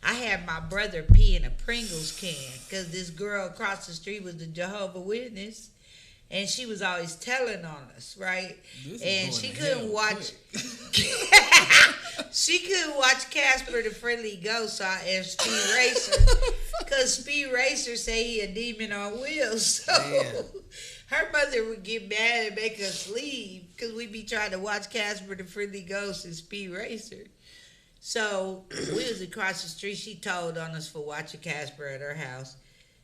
I had my brother pee in a Pringles can because this girl across the street was the Jehovah's Witness. and she was always telling on us, right? This is And going she to couldn't hell watch. She couldn't watch Casper the Friendly Ghost, so I asked Speed Racer. Because Speed Racer say he a demon on wheels. So her mother would get mad and make us leave because we be trying to watch Casper the Friendly Ghost and Speed Racer. So we was across the street. She told on us for watching Casper at her house.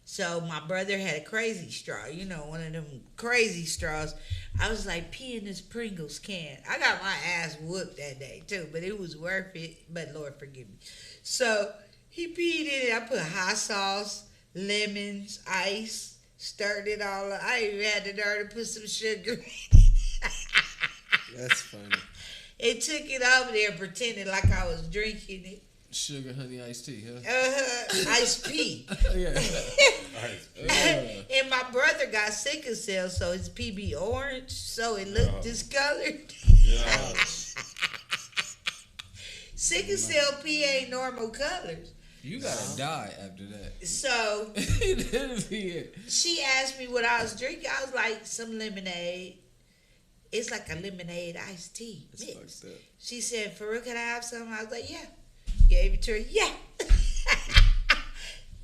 So my brother had a crazy straw, you know, one of them crazy straws. I was like, pee in this Pringles can. I got my ass whooped that day too, but it was worth it. But Lord forgive me. So he peed in it. I put hot sauce, lemons, ice, stirred it all up. I even had the nerve to put some sugar in it. That's funny. It took it over there pretending like I was drinking it. Sugar, honey, iced tea, huh? Iced pea. Yeah. And my brother got sickle cell, so his pee be orange, so it looked discolored. Sickle cell pee ain't normal colors. You gotta die after that. So That'd be it. she asked me what I was drinking. I was like, some lemonade. It's like a lemonade iced tea mix. She said, "For real, can I have some?" I was like, "Yeah." Gave it to her. Yeah.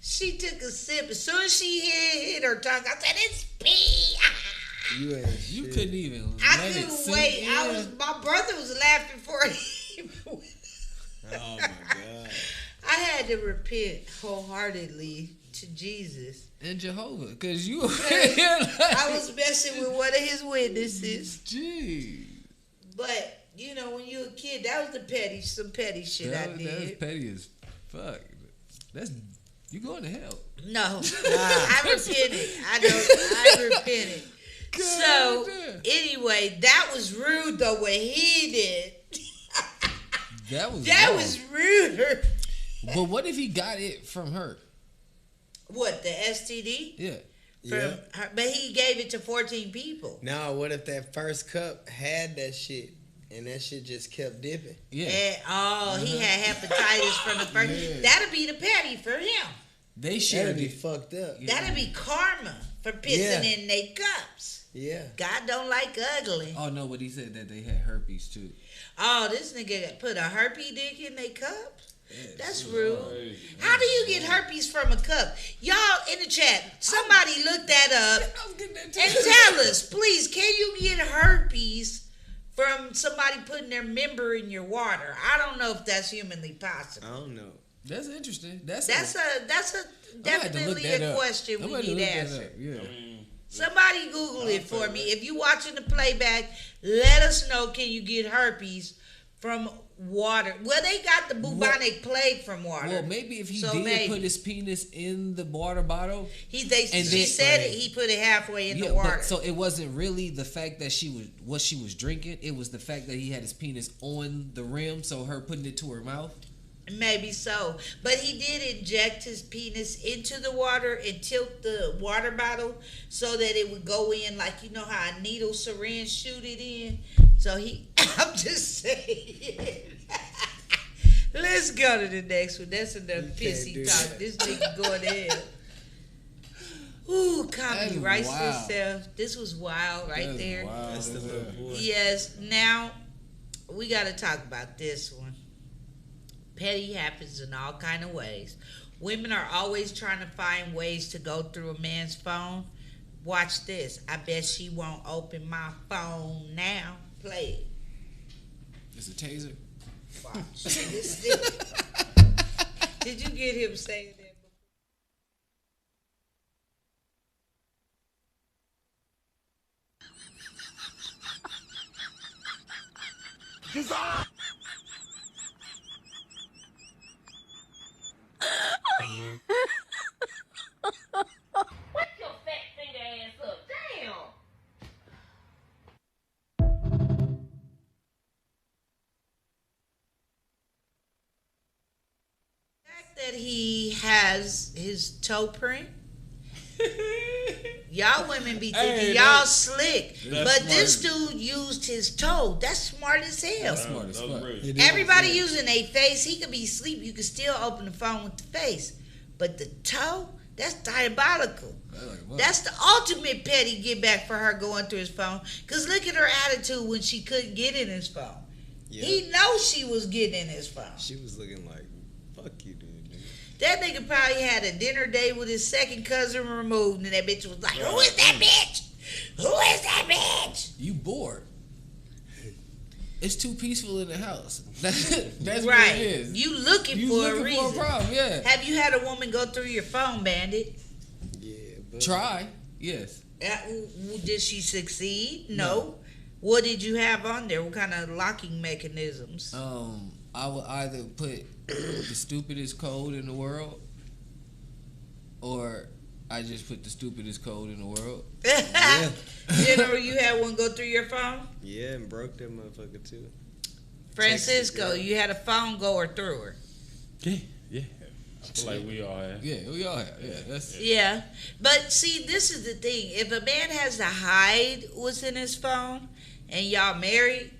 She took a sip. As soon as she hit her tongue, I said, "It's pee." You couldn't even. I let it couldn't sink wait. in. My brother was laughing for it. Oh my God. I had to repent wholeheartedly to Jesus. And Jehovah, because you. I was messing with one of his witnesses. Gee. But you know, when you a kid, that was some petty shit I did. That was petty as fuck. You going to hell. No, I repented. I repented. So anyway, that was rude though what he did. That was ruder. But what if he got it from her? What, the STD? Yeah. From her, but he gave it to 14 people. No, what if that first cup had that shit and that shit just kept dipping? Yeah. And, he had hepatitis from the first. Yeah. That'd be the petty for him. They should be fucked up. That'd be karma for pissing in their cups. Yeah. God don't like ugly. Oh no, but he said that they had herpes too. Oh, this nigga put a herpes dick in their cup? That's rude. How do you get herpes from a cup? Y'all in the chat, somebody look that up and tell us, please, can you get herpes from somebody putting their member in your water? I don't know if that's humanly possible. I don't know. That's interesting. That's definitely a question we need answered. Yeah. Somebody Google it for me. If you watching the playback, let us know, can you get herpes from water? Well, they got the bubonic plague from water. Well, maybe if he did put his penis in the water bottle. He put it halfway in the water. But, so it wasn't really the fact that she was drinking. It was the fact that he had his penis on the rim, so her putting it to her mouth. Maybe so. But he did inject his penis into the water and tilt the water bottle so that it would go in like, you know how a needle syringe shoot it in? So I'm just saying. Let's go to the next one. That's enough pissy talk. This nigga going to hell. Ooh, comedy writes itself. This was wild there. Wild. That's the little boy. Yes. Now, we got to talk about this one. Petty happens in all kind of ways. Women are always trying to find ways to go through a man's phone. Watch this. I bet she won't open my phone now. Play it. It's a taser. Watch. Did you get him saying that before? Wake your fat finger ass up. Damn. The fact that he has his toe print. Y'all women be thinking y'all slick, but this dude used his toe. That's smart as hell. That's smart as fuck. Everybody using a face, he could be asleep. You could still open the phone with the face, but the toe, That's diabolical. That's the ultimate petty get back for her going through his phone. Because look at her attitude when she couldn't get in his phone. Yeah. He knows she was getting in his phone. She was looking like, fuck you, dude. That nigga probably had a dinner date with his second cousin removed, and that bitch was like, who is that bitch? Who is that bitch? You bored. It's too peaceful in the house. That's right. What it is. You looking for a reason. For a problem, yeah. Have you had a woman go through your phone, Bandit? Yeah, but try. Yes. Did she succeed? No. What did you have on there? What kind of locking mechanisms? I would either put the stupidest code in the world, or I just put the stupidest code in the world. Yeah. General, you had one go through your phone? Yeah, and broke that motherfucker too. Francisco, you had a phone goer through her. Yeah. I feel like we all have. Yeah, we all have. Yeah, yeah. But see, this is the thing. If a man has to hide what's in his phone and y'all married,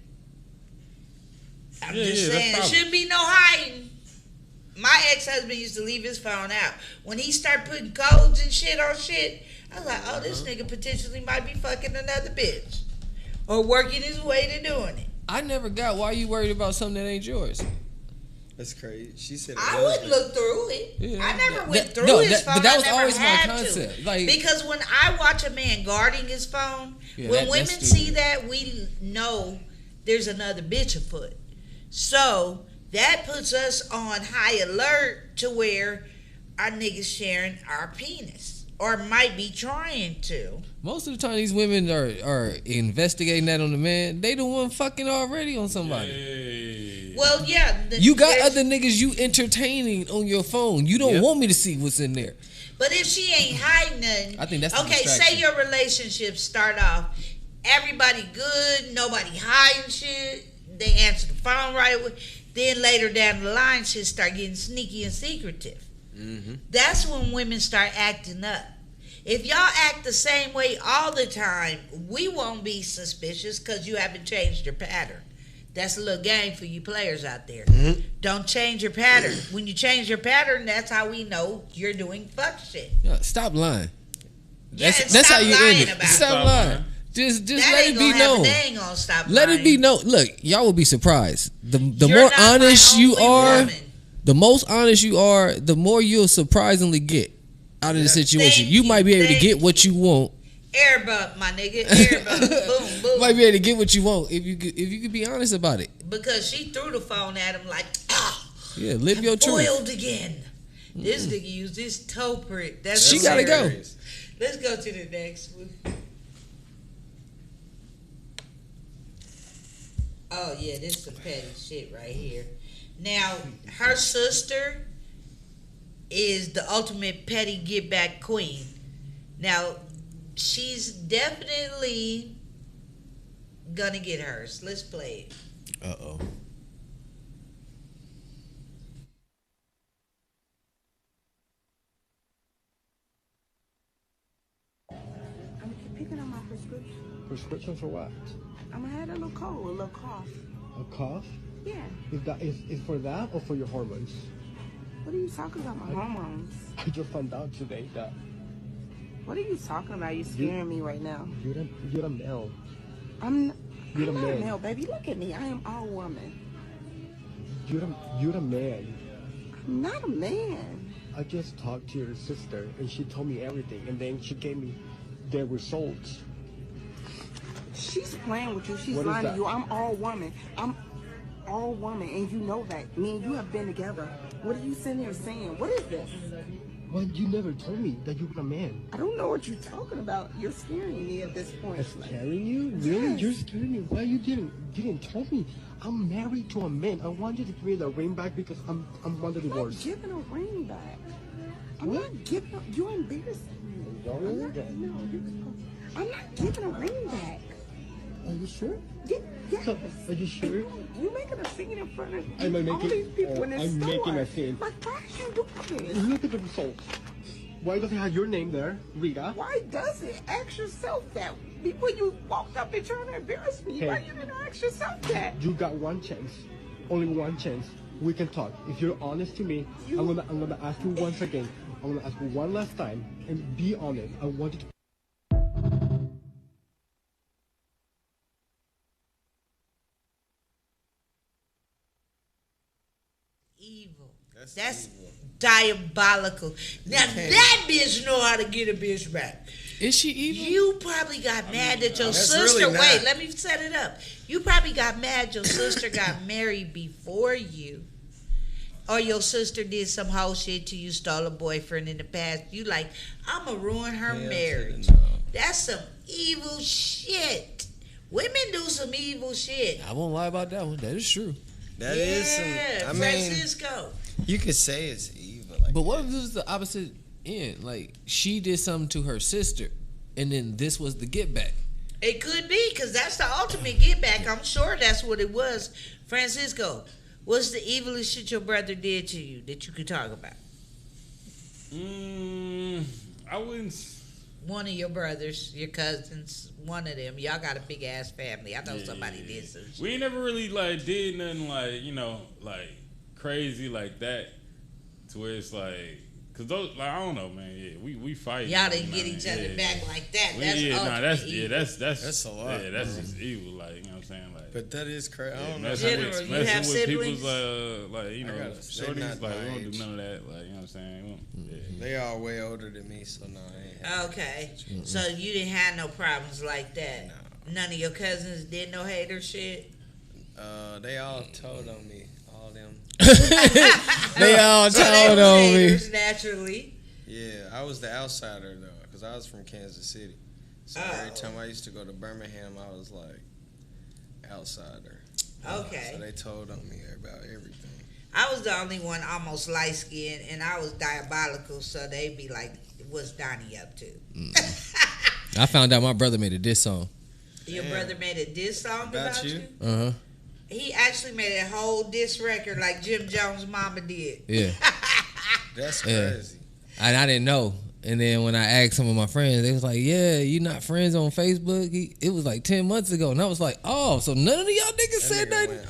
I'm just saying, there shouldn't be no hiding. My ex-husband used to leave his phone out. When he started putting codes and shit on shit, I was like, oh, this nigga potentially might be fucking another bitch. Or working his way to doing it. I never got why you worried about something that ain't yours. That's crazy. She said I wouldn't look through it. Yeah, I never went through his phone. But that was always my concept. To. Like, because when I watch a man guarding his phone, when women see that, we know there's another bitch afoot. So that puts us on high alert to where our niggas sharing our penis. Or might be trying to. Most of the time these women are investigating that on the man. They the one fucking already on somebody. Hey. Well, yeah. You got other niggas you entertaining on your phone. You don't want me to see what's in there. But if she ain't hiding nothing. I think that's okay, say your relationship start off. Everybody good. Nobody hiding shit. They answer the phone right away. Then later down the line, shit start getting sneaky and secretive. Mm-hmm. That's when women start acting up. If y'all act the same way all the time, we won't be suspicious because you haven't changed your pattern. That's a little game for you players out there. Mm-hmm. Don't change your pattern. When you change your pattern, that's how we know you're doing fuck shit. Stop lying. That's how you end it. Stop lying. Just let it be known. Let it be known. Look, y'all will be surprised. The more honest you are. The most honest you are, the more you'll surprisingly get out of the situation. You might be able to get what you want. Air bump, my nigga. Air bump. Boom, boom. Might be able to get what you want if you could be honest about it. Because she threw the phone at him like, yeah, live your truth. Boiled again. This nigga used this toe prick. She gotta go. Let's go to the next one. Oh yeah, this is some petty shit right here. Now, her sister is the ultimate petty get back queen. Now, she's definitely gonna get hers. Let's play it. Uh-oh. I'm picking up my prescription. Prescription for what? I'm gonna have a little cold, a little cough. A cough? Yeah. Is for that or for your hormones? What are you talking about, my hormones? I just found out today that. What are you talking about? You're scaring me right now. You're a male. I'm not a male, baby. Look at me. I am all woman. You're a man. I'm not a man. I just talked to your sister and she told me everything and then she gave me the results. She's playing with you. She's lying to you. I'm all woman. I'm all woman, and you know that. Me and you have been together. What are you sitting here saying? What is this? Well, you never told me that you were a man. I don't know what you're talking about. You're scaring me at this point. Scaring you? Really? Yes. You're scaring me? Why you didn't tell me? I'm married to a man. I wanted to give you the ring back because I'm on the divorce. I'm not giving a ring back. I'm not giving a... You're embarrassing me. I'm not giving a ring back. Are you sure? Yes. Are you sure? You're making a scene in front of all these people in this store. I'm making a scene. Like, why are you doing this? Look at the results. Why does it have your name there, Rita? Why does it? Ask yourself that. Before you walked up and trying to embarrass me, why you didn't ask yourself that? You got one chance. Only one chance. We can talk. If you're honest to me, I'm gonna ask you once again. I want to ask you one last time and be honest. I want you to. Evil. That's evil. Diabolical. Now that bitch know how to get a bitch back. Is she evil? You probably got mad that your sister. Really wait, let me set it up. You probably got mad your sister got married before you, or your sister did some whole shit to you, stole a boyfriend in the past. You like, I'ma ruin her marriage. That's some evil shit. Women do some evil shit. I won't lie about that one. That is true. That is some. I mean, Francisco. you could say it's evil. But what if it was the opposite end? Like she did something to her sister, and then this was the get back. It could be, because that's the ultimate get back. I'm sure that's what it was. Francisco, what's the evilest shit your brother did to you that you could talk about? I wouldn't. One of your brothers, your cousins, one of them. Y'all got a big ass family. I know somebody did some shit. We ain't never really like did nothing like, you know, like crazy like that, to where it's like, cause those, like, I don't know, man. Yeah, we fight. Y'all didn't get each other back like that. That's That's a lot. Yeah, that's just evil. Like, you know what I'm saying? Like, but that is crazy. I don't know. messing with siblings? people's like, you know, shorties. Like, we don't age. do none of that. Like, you know what I'm saying? They all way older than me, so no, I ain't. Okay, so you didn't have no problems like that. No. None of your cousins did no hater shit. They all told on me. All them. They all told on me. Naturally. Yeah, I was the outsider though, because I was from Kansas City. So every time I used to go to Birmingham, I was like outsider. Okay. So they told on me about everything. I was the only one almost light skinned, and I was diabolical. So they'd be like, "What's Donnie up to?" I found out my brother made a diss song. Your brother made a diss song about you? Uh-huh. He actually made a whole diss record like Jim Jones' mama did. Yeah. That's crazy. And I didn't know. And then when I asked some of my friends, they was like, "Yeah, you not friends on Facebook?" It was like 10 months ago. And I was like, "Oh, so none of y'all niggas said nothing?"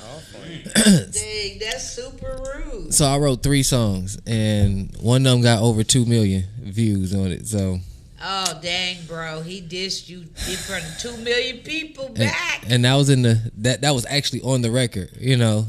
Dang, that's super rude. So I wrote 3 songs, and one of them got over 2 million views on it. So. Oh dang, bro! He dissed you in front of 2 million people back. And that was in that was actually on the record. You know,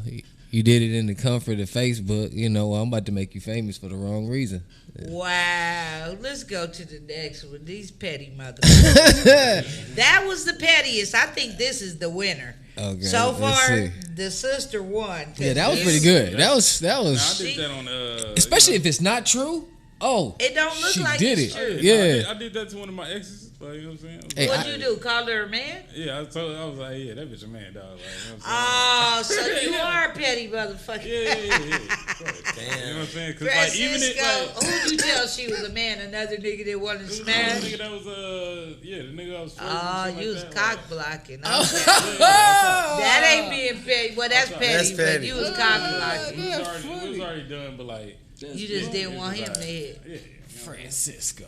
you did it in the comfort of Facebook. You know, I'm about to make you famous for the wrong reason. Wow, let's go to the next one. These petty motherfuckers. That was the pettiest. I think this is the winner. Okay, so far, the sister won. Yeah, that was pretty good. That was. I did that on especially if it's not true. Oh, it don't look she like did it's it. true. Yeah, I did that to one of my exes. Like, you know what I'm saying? Hey, What'd you do? Call her a man? Yeah, I was like, yeah, that bitch a man, dog. Like, you know what Oh, I'm saying? so you are a petty motherfucker. Yeah. Damn. You know what I'm saying? Cause Francisco, like, even it, like, who'd you tell she was a man? Another nigga that wanted to the smash? nigga that was the nigga I was flirting Oh, with, you was like cock blocking. Okay. that. That ain't being petty. Well, that's petty, but petty. you was cock blocking. It was already done, but like, You just didn't want him to hit. yeah. Francisco.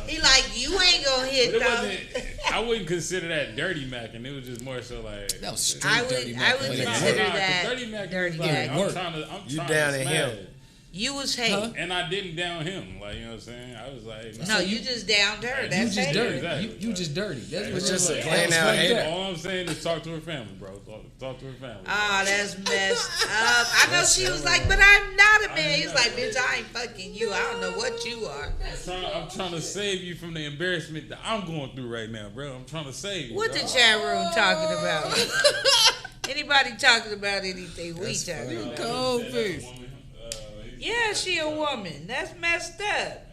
He like, you ain't gonna hit But it though. wasn't. I wouldn't consider that dirty macking. It was just more so like That was straight I would dirty consider Mac. that dirty macking. dirty Like, Mac. I'm trying You to down to smash. him. You was hate. And I didn't down him. Like, you know what I'm saying? I was like, No, you just downed her. That's You just hate. dirty. Exactly. You just dirty. That's what just it a was. plain out hater. All I'm saying is talk to her family, bro. Talk to her family. Oh, that's messed up. I know she was like, but I'm not a man. He's like, bitch, I ain't fucking you. I don't know what you are. I'm trying to save you from the embarrassment that I'm going through right now, bro. I'm trying to save you. What bro. the chat room talking about? Anybody talking about anything we talking about? Cold face. Yeah, she a woman. That's messed up.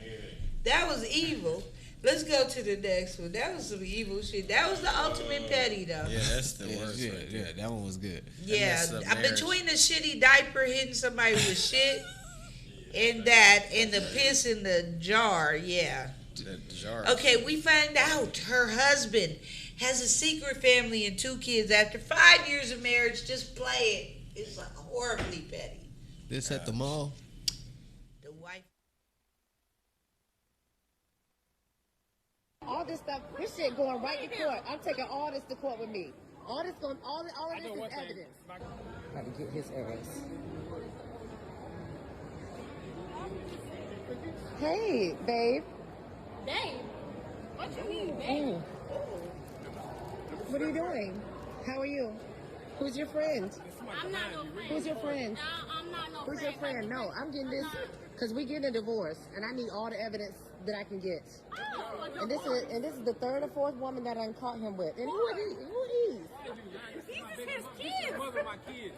That was evil. Let's go to the next one. That was some evil shit. That was the ultimate petty, though. Yeah, that's the worst. Yeah, right yeah, there. that one was good. Yeah, messed up marriage. between the shitty diaper hitting somebody with shit and that, and the piss in the jar, yeah. That jar. Okay, we find out her husband has a secret family and 2 kids after 5 years of marriage. Just play it. It's like horribly petty. This at the mall. The wife. All this stuff, this shit going right to court. I'm taking all this to court with me. All this going, all of this is evidence. Got to get his ass. Hey, babe. Babe? What you mean, babe? What are you doing? How are you? Who's your friend? I'm not no friend. Who's your friend? No, I'm not no Who's friend. your friend? No, I'm getting this because we getting a divorce, and I need all the evidence that I can get. And this is the third or fourth woman that I caught him with. And who are these? Who are these? These is his kids.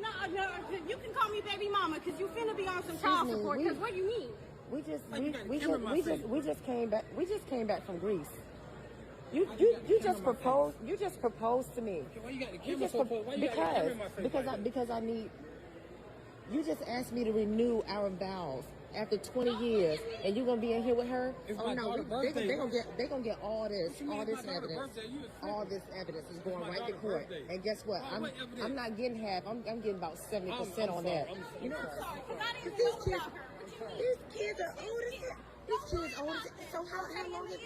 No, you can call me baby mama because you finna be on some child support. Because what you mean? We just came back. We just came back from Greece. You just proposed. You just proposed to me. Why you got the You camera just so close? Why you got the camera in my face? because I need. You just asked me to renew our vows after 20 years, and you're gonna be in here with her. It's Oh my no, daughter's birthday. they gonna get all this What you mean it's my daughter's evidence. birthday? You a All this evidence is going my right to daughter's court. birthday. And guess what? What evidence? I'm not getting half. I'm getting about 70% on that. You know, these kids are old as hell. These kids old as hell. So how long is it?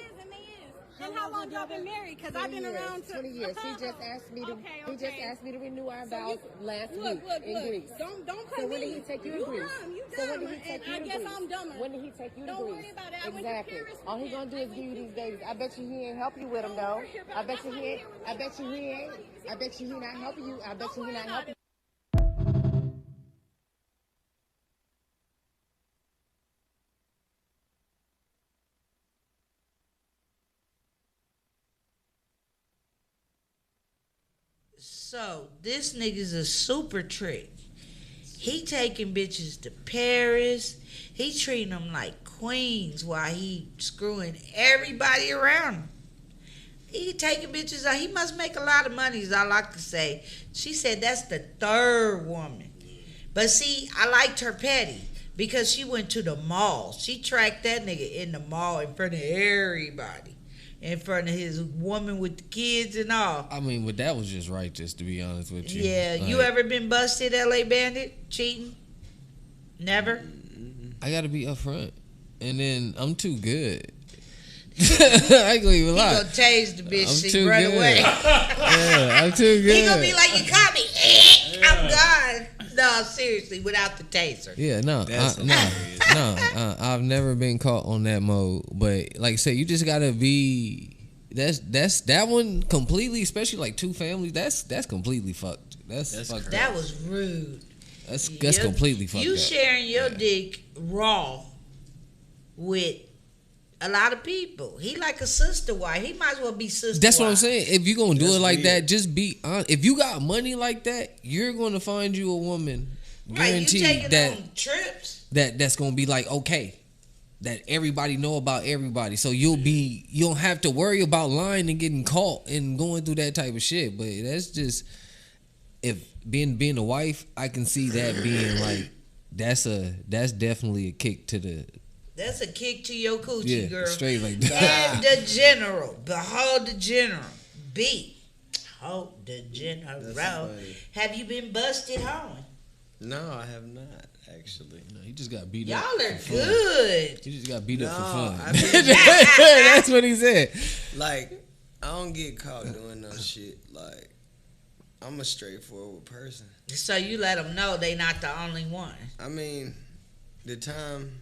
And how long y'all been married? Because I've been around 20 years. He just asked me to. Okay, He just okay. asked me to renew our vows last week Look, in Greece. Don't So put when me. did he take you to You Greece? dumb, you So when dumb, did he take and you I to guess Greece? I'm dumber. When did he take you to Don't Greece? worry about it. I went to Exactly. Paris All he with gonna do him. is give you these babies. I bet you he ain't help you with them though. I bet you he ain't. I bet you he ain't. I bet you he not helping you. I bet you he not helping. So this nigga's a super trick. He taking bitches to Paris. He treating them like queens while he screwing everybody around him. He taking bitches out. He must make a lot of money, is all I can say. She said that's the third woman. But see, I liked her petty because she went to the mall. She tracked that nigga in the mall in front of everybody. In front of his woman with the kids and all. I mean, but that was just righteous, to be honest with you. Yeah, Like, you ever been busted, LA Bandit, cheating? Never? I gotta be upfront. And then I'm too good. I ain't gonna even lie. He gonna tase the bitch I'm and too run good. away. Yeah, I'm too good. He gonna be like, you caught me. I'm gone. No, seriously, without the taser. Yeah, no, I've never been caught on that mode. But like I said, you just gotta be. That's that one completely, especially like two families. That's completely fucked. That's fucked. That was rude. That's completely fucked. You up. sharing your dick raw with a lot of people. He like a sister wife. He might as well be sister. That's what I'm wife. saying. If you're gonna do That's it like weird. that, just be honest. If you got money like that, you're gonna find you a woman. Right, you Guaranteed taking that on trips. that's gonna be like okay, that everybody know about everybody. So you don't have to worry about lying and getting caught and going through that type of shit. But that's just if being a wife, I can see that being like that's definitely a kick to the. That's a kick to your coochie, girl. Straight like that. And the general. Behold the general. Behold the general. funny. Have you been busted home? No, I have not actually. No, he just got beat Y'all up. are good. He just got beat up for No, fun. I mean- That's what he said. Like, I don't get caught doing no shit. Like, I'm a straightforward person. So you let them know they not the only one. I mean, the time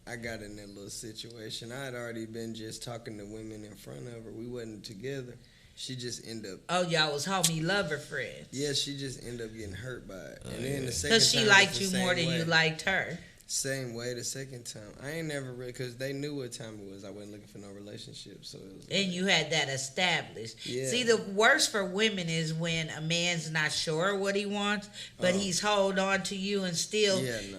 I got in that little situation, I had already been just talking to women in front of her. We wasn't together. She just ended up. Oh, y'all was homie lover friends. Yeah, she just ended up getting hurt by it. And then the second Because she time liked was you the more same than you way. liked her. Same way the second time. I ain't never really, because they knew what time it was. I wasn't looking for no relationship. So it was And you had that established. Yeah. See, the worst for women is when a man's not sure what he wants, but he's hold on to you and still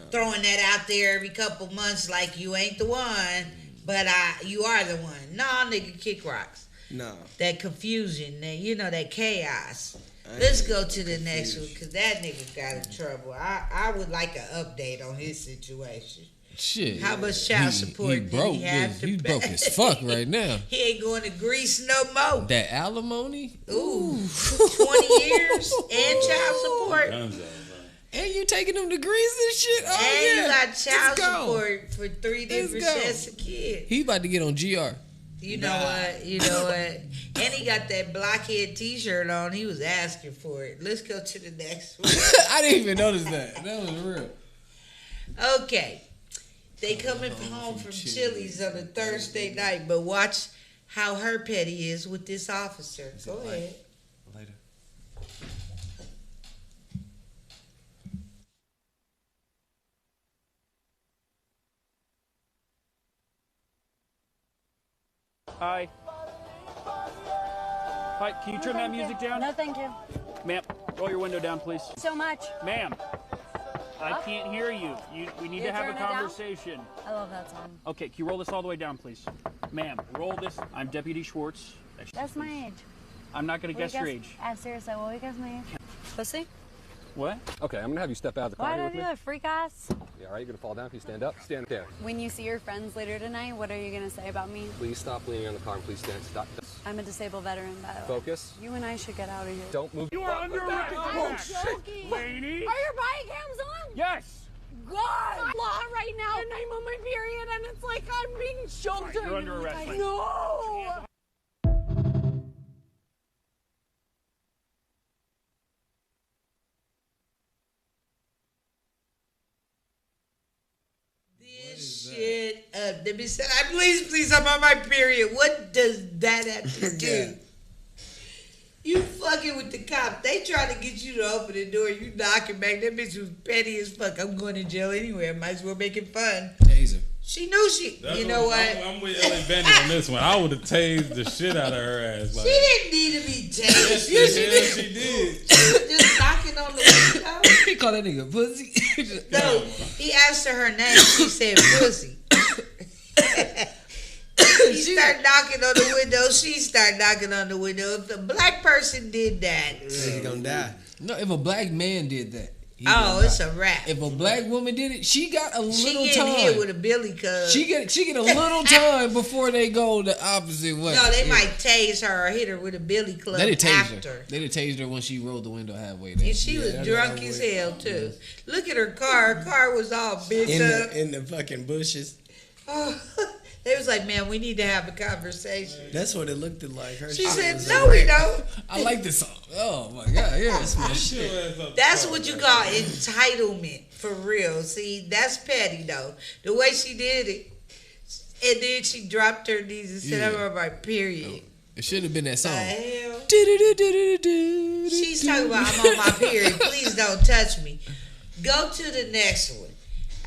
throwing that out there every couple months like you ain't the one, but you are the one. Nah, nigga, kick rocks. No. That confusion, that chaos. Let's go to the next one, because that nigga got in trouble. I would like an update on his situation. Shit. How much child support he did broke he have to He's pay? broke as fuck right now. He ain't going to Greece no more. That alimony? Ooh, 20 years and child support. And you taking them to Greece and shit? Oh, And yeah. you got Let's child go. support for 3 different Let's go. sets of kids. He about to get on GR. You know what? And he got that blockhead T-shirt on. He was asking for it. Let's go to the next one. I didn't even notice that. That was real. Okay. They coming home from Chili's on a Thursday night, but watch how her petty is with this officer. Go ahead. Later. Hi. Hi, can you turn that music down? No, thank you. Ma'am, roll your window down, please. So much. Ma'am, I can't hear you. We need to have a turn it down? conversation. I love that song. Okay, can you roll this all the way down, please? Ma'am, roll this. I'm Deputy Schwartz. That's my age. I'm not going to guess your age. Seriously, what will you guess my age? Pussy? What? Okay, I'm gonna have you step out of the car Why here don't with you me. do that, freak ass? Yeah, all right, you're gonna fall down if you stand up. Stand there. When you see your friends later tonight, what are you going to say about me? Please stop leaning on the car and please stand. Stop. I'm a disabled veteran, by the way. Focus. You and I should get out of here. Don't move. You are under arrest. I'm joking. Lady. Are your body cams on? Yes. God! Law right now, and I'm on my period, and it's like I'm being choked. You're under arrest. No! This shit up. Let me say, please, I'm on my period. What does that have to do? You fucking with the cop. They trying to get you to open the door. You knocking back. That bitch was petty as fuck. I'm going to jail anyway. I might as well make it fun. Taser. She knew she. That's you know what? I'm with Ellie Benny on this one. I would have tased the shit out of her ass. Like, She didn't need to be tased. yes, the hell she did. She was just knocking on the window. He called that nigga pussy. No, he asked her name. She said pussy. He started knocking on the window. She started knocking on the window. If a black person did that, He gonna die. No, if a black man did that. Oh, it's a wrap. If a black woman did it, she got a She little getting time. hit with a billy club. She get a little time before they go the opposite way. No, they might tase her or hit her with a billy club They did tase after. her. They did tase her when she rolled the window halfway And down. she was drunk as hell too. Look at her car. Her car was all bent up. In the fucking bushes. Oh, they was like, man, we need to have a conversation. That's what it looked like. Her She shit said, was no, like- we don't. I like this song. Oh my god, yeah, that's my shit. That's what you call entitlement, for real. See, that's petty, though. The way she did it. And then she dropped her knees and said, I'm on my period. It should have been that song. The hell? Do-do-do-do-do-do. She's talking about, I'm on my period. Please don't touch me. Go to the next one.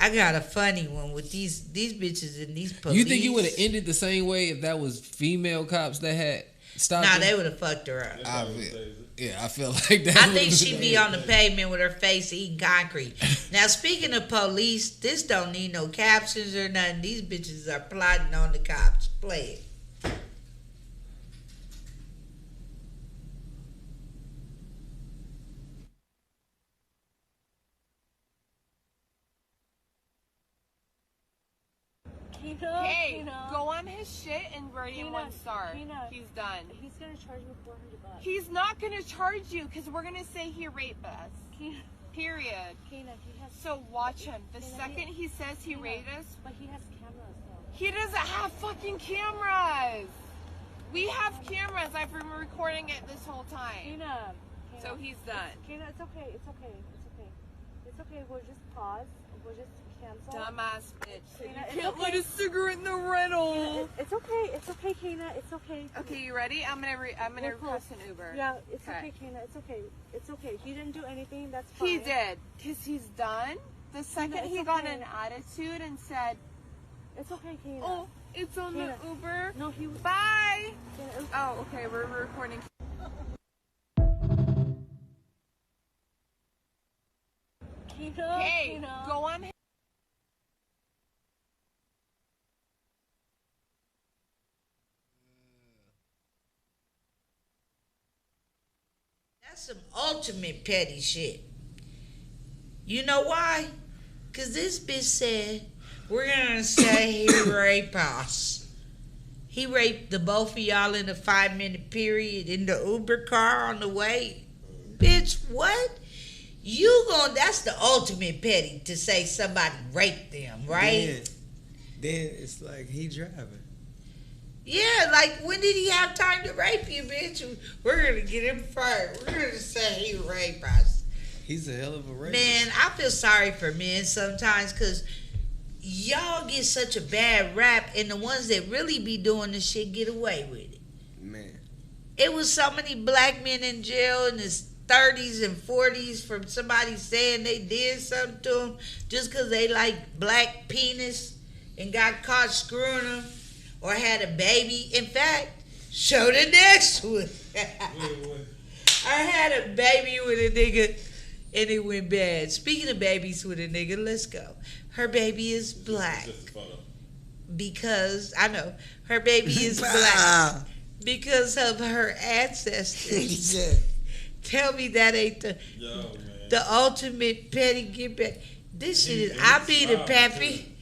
I got a funny one with these bitches and these police. You think you would have ended the same way if that was female cops that had stopped Nah, her? they would have fucked her up. I feel like that. I think she'd be on the pavement with her face eating concrete. Now, speaking of police, this don't need no captions or nothing. These bitches are plotting on the cops. Play it. Hey, go on his shit and rate him 1 star. He's done. He's gonna charge me $400. He's not gonna charge you because we're gonna say he raped us. Period. So watch him. The second he says he raped us, but he has cameras though. he doesn't have fucking cameras. We have cameras. I've been recording it this whole time. So he's done. Kena, it's okay. It's okay. It's okay. It's okay. We'll just pause. We'll just cancel. Dumbass bitch. Kena, You it's can't okay. light a cigarette in the rental. It's okay. It's okay, Kena. It's okay. Okay, you ready? I'm gonna We're request close. an Uber. Yeah, it's okay, Kena. It's okay. It's okay. He didn't do anything. That's fine. He did, because he's done. The second it's he got okay. an attitude and said, It's okay, Kena. oh, it's on Kena. the Uber. No, he was. Bye. Kena, it was- Oh, okay, we're recording. Kena, Hey, Kena. go on. That's some ultimate petty shit. You know why? Because this bitch said, we're going to say he raped us. He raped the both of y'all in a 5-minute period in the Uber car on the way. Bitch, what? That's the ultimate petty to say somebody raped them, right? Then it's like he driving. Yeah, like when did he have time to rape you, bitch? We're gonna get him fired. We're gonna say he raped us. He's a hell of a rapist. Man, I feel sorry for men sometimes because y'all get such a bad rap, and the ones that really be doing the shit get away with it. Man. It was so many black men in jail in his 30s and 40s from somebody saying they did something to them just because they like black penis and got caught screwing them or had a baby. In fact, show the next one. I had a baby with a nigga and it went bad. Speaking of babies with a nigga, let's go. Her baby is black. Because, I know, her baby is black because of her ancestors. Tell me that ain't the ultimate petty get back. This shit is, I be the pappy.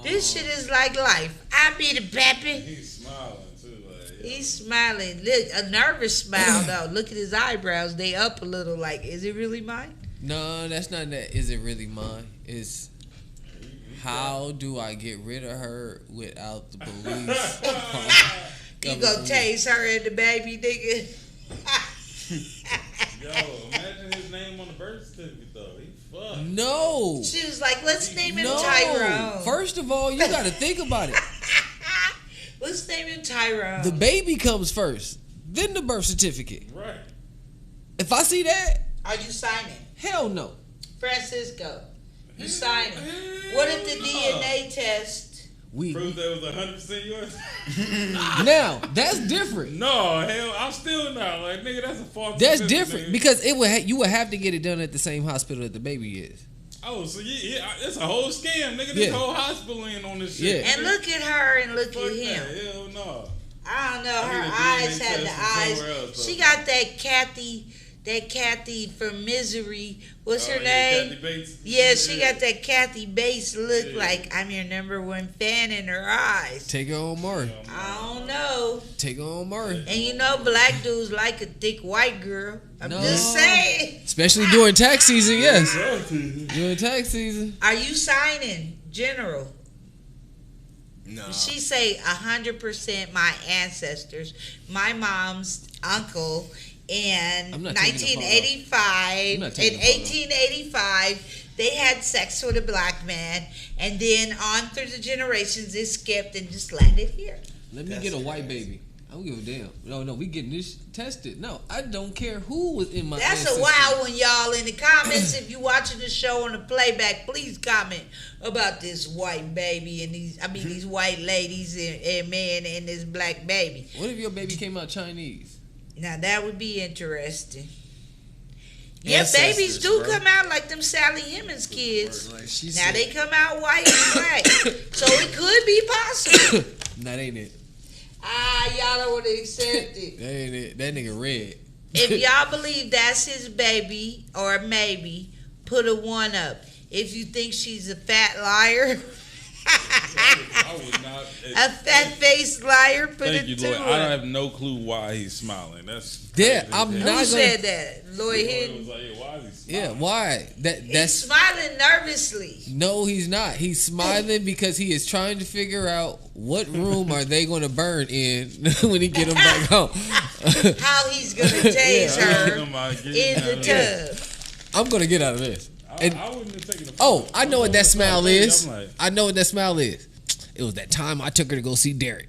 This shit is like life. I be the pappy. He's smiling too. Like, He's smiling. Look, a nervous smile though. Look at his eyebrows. They up a little. Like, is it really mine? No, that's not that. Is it really mine? It's how do I get rid of her without the police? You gonna tase her and the baby, nigga? Yo, imagine his name on the birth certificate though. He fucked. No. She was like, let's name him No. Tyrone. First of all, you got to think about it. Let's name him Tyrone. The baby comes first, then the birth certificate. Right. If I see that, are you signing? Hell no. Francisco, you signing? What if the DNA test? Prove that was 100% yours. Now that's different. No, hell, I'm still not. Like, nigga, that's a false. That's different because it would you would have to get it done at the same hospital that the baby is. Oh, so yeah, it's a whole scam, nigga. This whole hospital in on this shit. Yeah. And look at her and look at him. Hell no. I don't know. Her eyes had the eyes. She got that Kathy from Misery. What's her name? Kathy Bates. Yeah, she got that Kathy Bates look like I'm your number one fan in her eyes. Take her on Murray. I don't know. Take her on Murray. And you know black dudes like a thick white girl. I'm just saying. Especially during tax season, yes. During tax season. Are you signing, General? No. She say 100% my ancestors, my mom's uncle, and 1985 and 1885 they had sex with a black man, and then on through the generations it skipped and just landed here. Let me get a white baby. I don't give a damn. No, we getting this tested. No, I don't care who was in my That's ancestors. a wild one, y'all. In the comments, if you watching the show on the playback, please comment about this white baby and these white ladies and men and this black baby. What if your baby came out Chinese? Now that would be interesting. Yeah, babies do come out like them Sally Hemings kids. Now they come out white and black. So it could be possible. That ain't it. Y'all don't want to accept it. That ain't it. That nigga red. If y'all believe that's his baby, or maybe, put a 1 up. If you think she's a fat liar, I would not. a fat-faced liar, put Thank a you, 2 Lloyd. up. I have no clue why he's smiling. That's I'm not. Who said that? Lloyd Hinton. Was like, yeah, why is he smiling? Yeah, why? That's He's smiling nervously. No, he's not. He's smiling because he is trying to figure out what room are they going to burn in when he get him back home. How he's going to tase her in the tub. I'm going to get out of this. I wouldn't have taken the I know what that smile is. Like, I know what that smile is. It was that time I took her to go see Derek.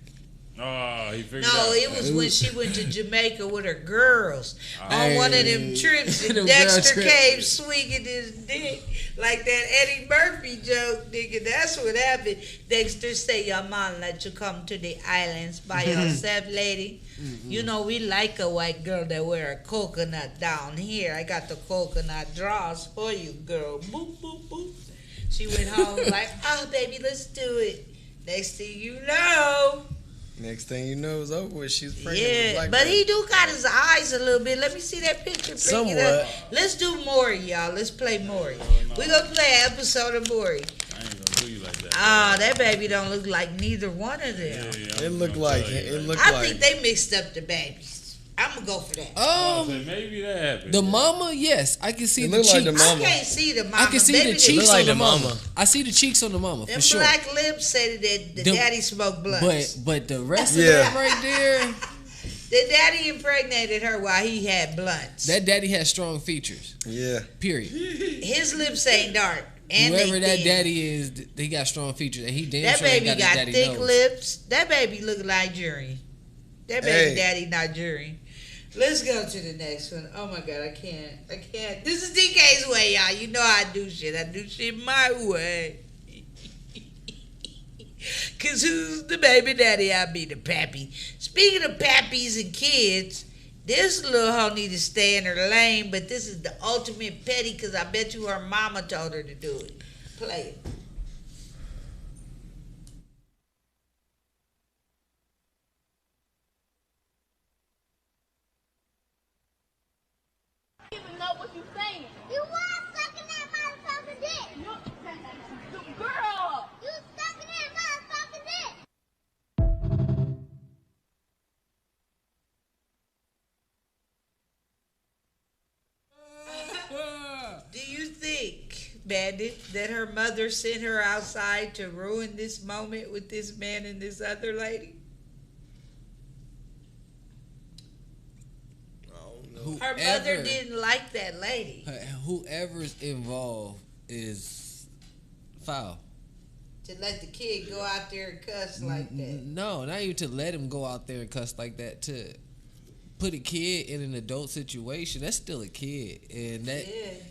Oh, he figured No, out. it was when she went to Jamaica with her girls on one of them trips, and Dexter came swinging his dick like that Eddie Murphy joke, nigga. That's what happened. Dexter say, your mom let you come to the islands by yourself, lady. You know, we like a white girl that wear a coconut down here. I got the coconut drawers for you, girl. Boop, boop, boop. She went home like, oh, baby, let's do it. Next thing you know... Next thing you know, it's over with. She's pregnant with a Yeah, black but baby. he do got his eyes a little bit. Let me see that picture. Bring it up. Somewhat. Let's do Maury, y'all. Let's play Maury. We're going to play an episode of Maury. I ain't gonna do you like that. That baby don't look like neither one of them. It looked like I think they mixed up the babies. I'm going to go for that. Maybe that happened. The mama, yes, I can see It the look cheeks. like the mama. I can't see the mama. I can see Baby, the cheeks look like on the the mama. mama. I see the cheeks on the mama Them for sure. black lips say that the daddy smoked blunts. But the rest of that right there, The daddy impregnated her while he had blunts. That daddy has strong features. Yeah. Period. His lips ain't dark. And Whoever they that thin. daddy is, he got strong features, and he damn That sure baby ain't got his daddy thick nose. lips. That baby look Nigerian. That baby Hey. daddy Nigerian. Let's go to the next one. Oh my God, I can't. This is DK's way, y'all. You know I do shit. I do shit my way. Cause who's the baby daddy? I be the pappy. Speaking of pappies and kids, this little hoe need to stay in her lane, but this is the ultimate petty because I bet you her mama told her to do it. Play it. Even know what you're saying. You was sucking that motherfucking dick. Girl, you sucking that motherfucking dick. Do you think, Bandit, that her mother sent her outside to ruin this moment with this man and this other lady? Her mother didn't like that lady. Whoever's involved is foul. To let the kid go out there and cuss like that. No, not even to let him go out there and cuss like that. To put a kid in an adult situation, that's still a kid, and that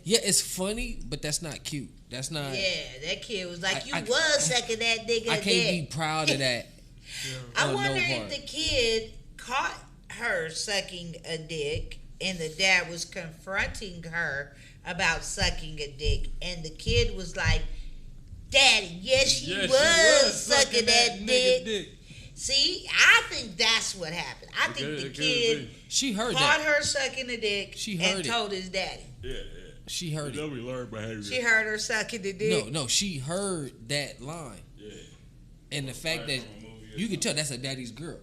it's funny, but that's not cute. That's not. Yeah, that kid was like, was sucking that nigga. I can't be proud of that. I wonder if the kid caught her sucking a dick, and the dad was confronting her about sucking a dick, and the kid was like, Daddy, yes, she was sucking that dick. See, I think that's what happened. I think the kid caught her sucking the dick and told his daddy. Yeah. She heard it. We learn behavior. She heard her sucking the dick. No, she heard that line. Yeah. And the fact that you can tell that's a daddy's girl.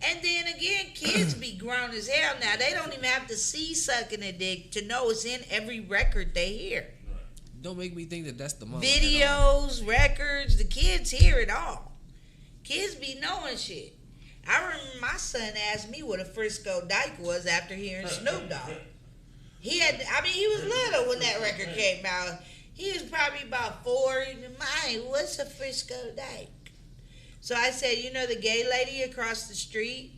And then again, kids be grown as hell now. They don't even have to see sucking a dick to know it's in every record they hear. Don't make me think that that's the mama. Videos, records, the kids hear it all. Kids be knowing shit. I remember my son asked me what a Frisco Dyke was after hearing Snoop Dogg. He was little when that record came out. He was probably about 4. Mind, what's a Frisco Dyke? So I said, you know the gay lady across the street?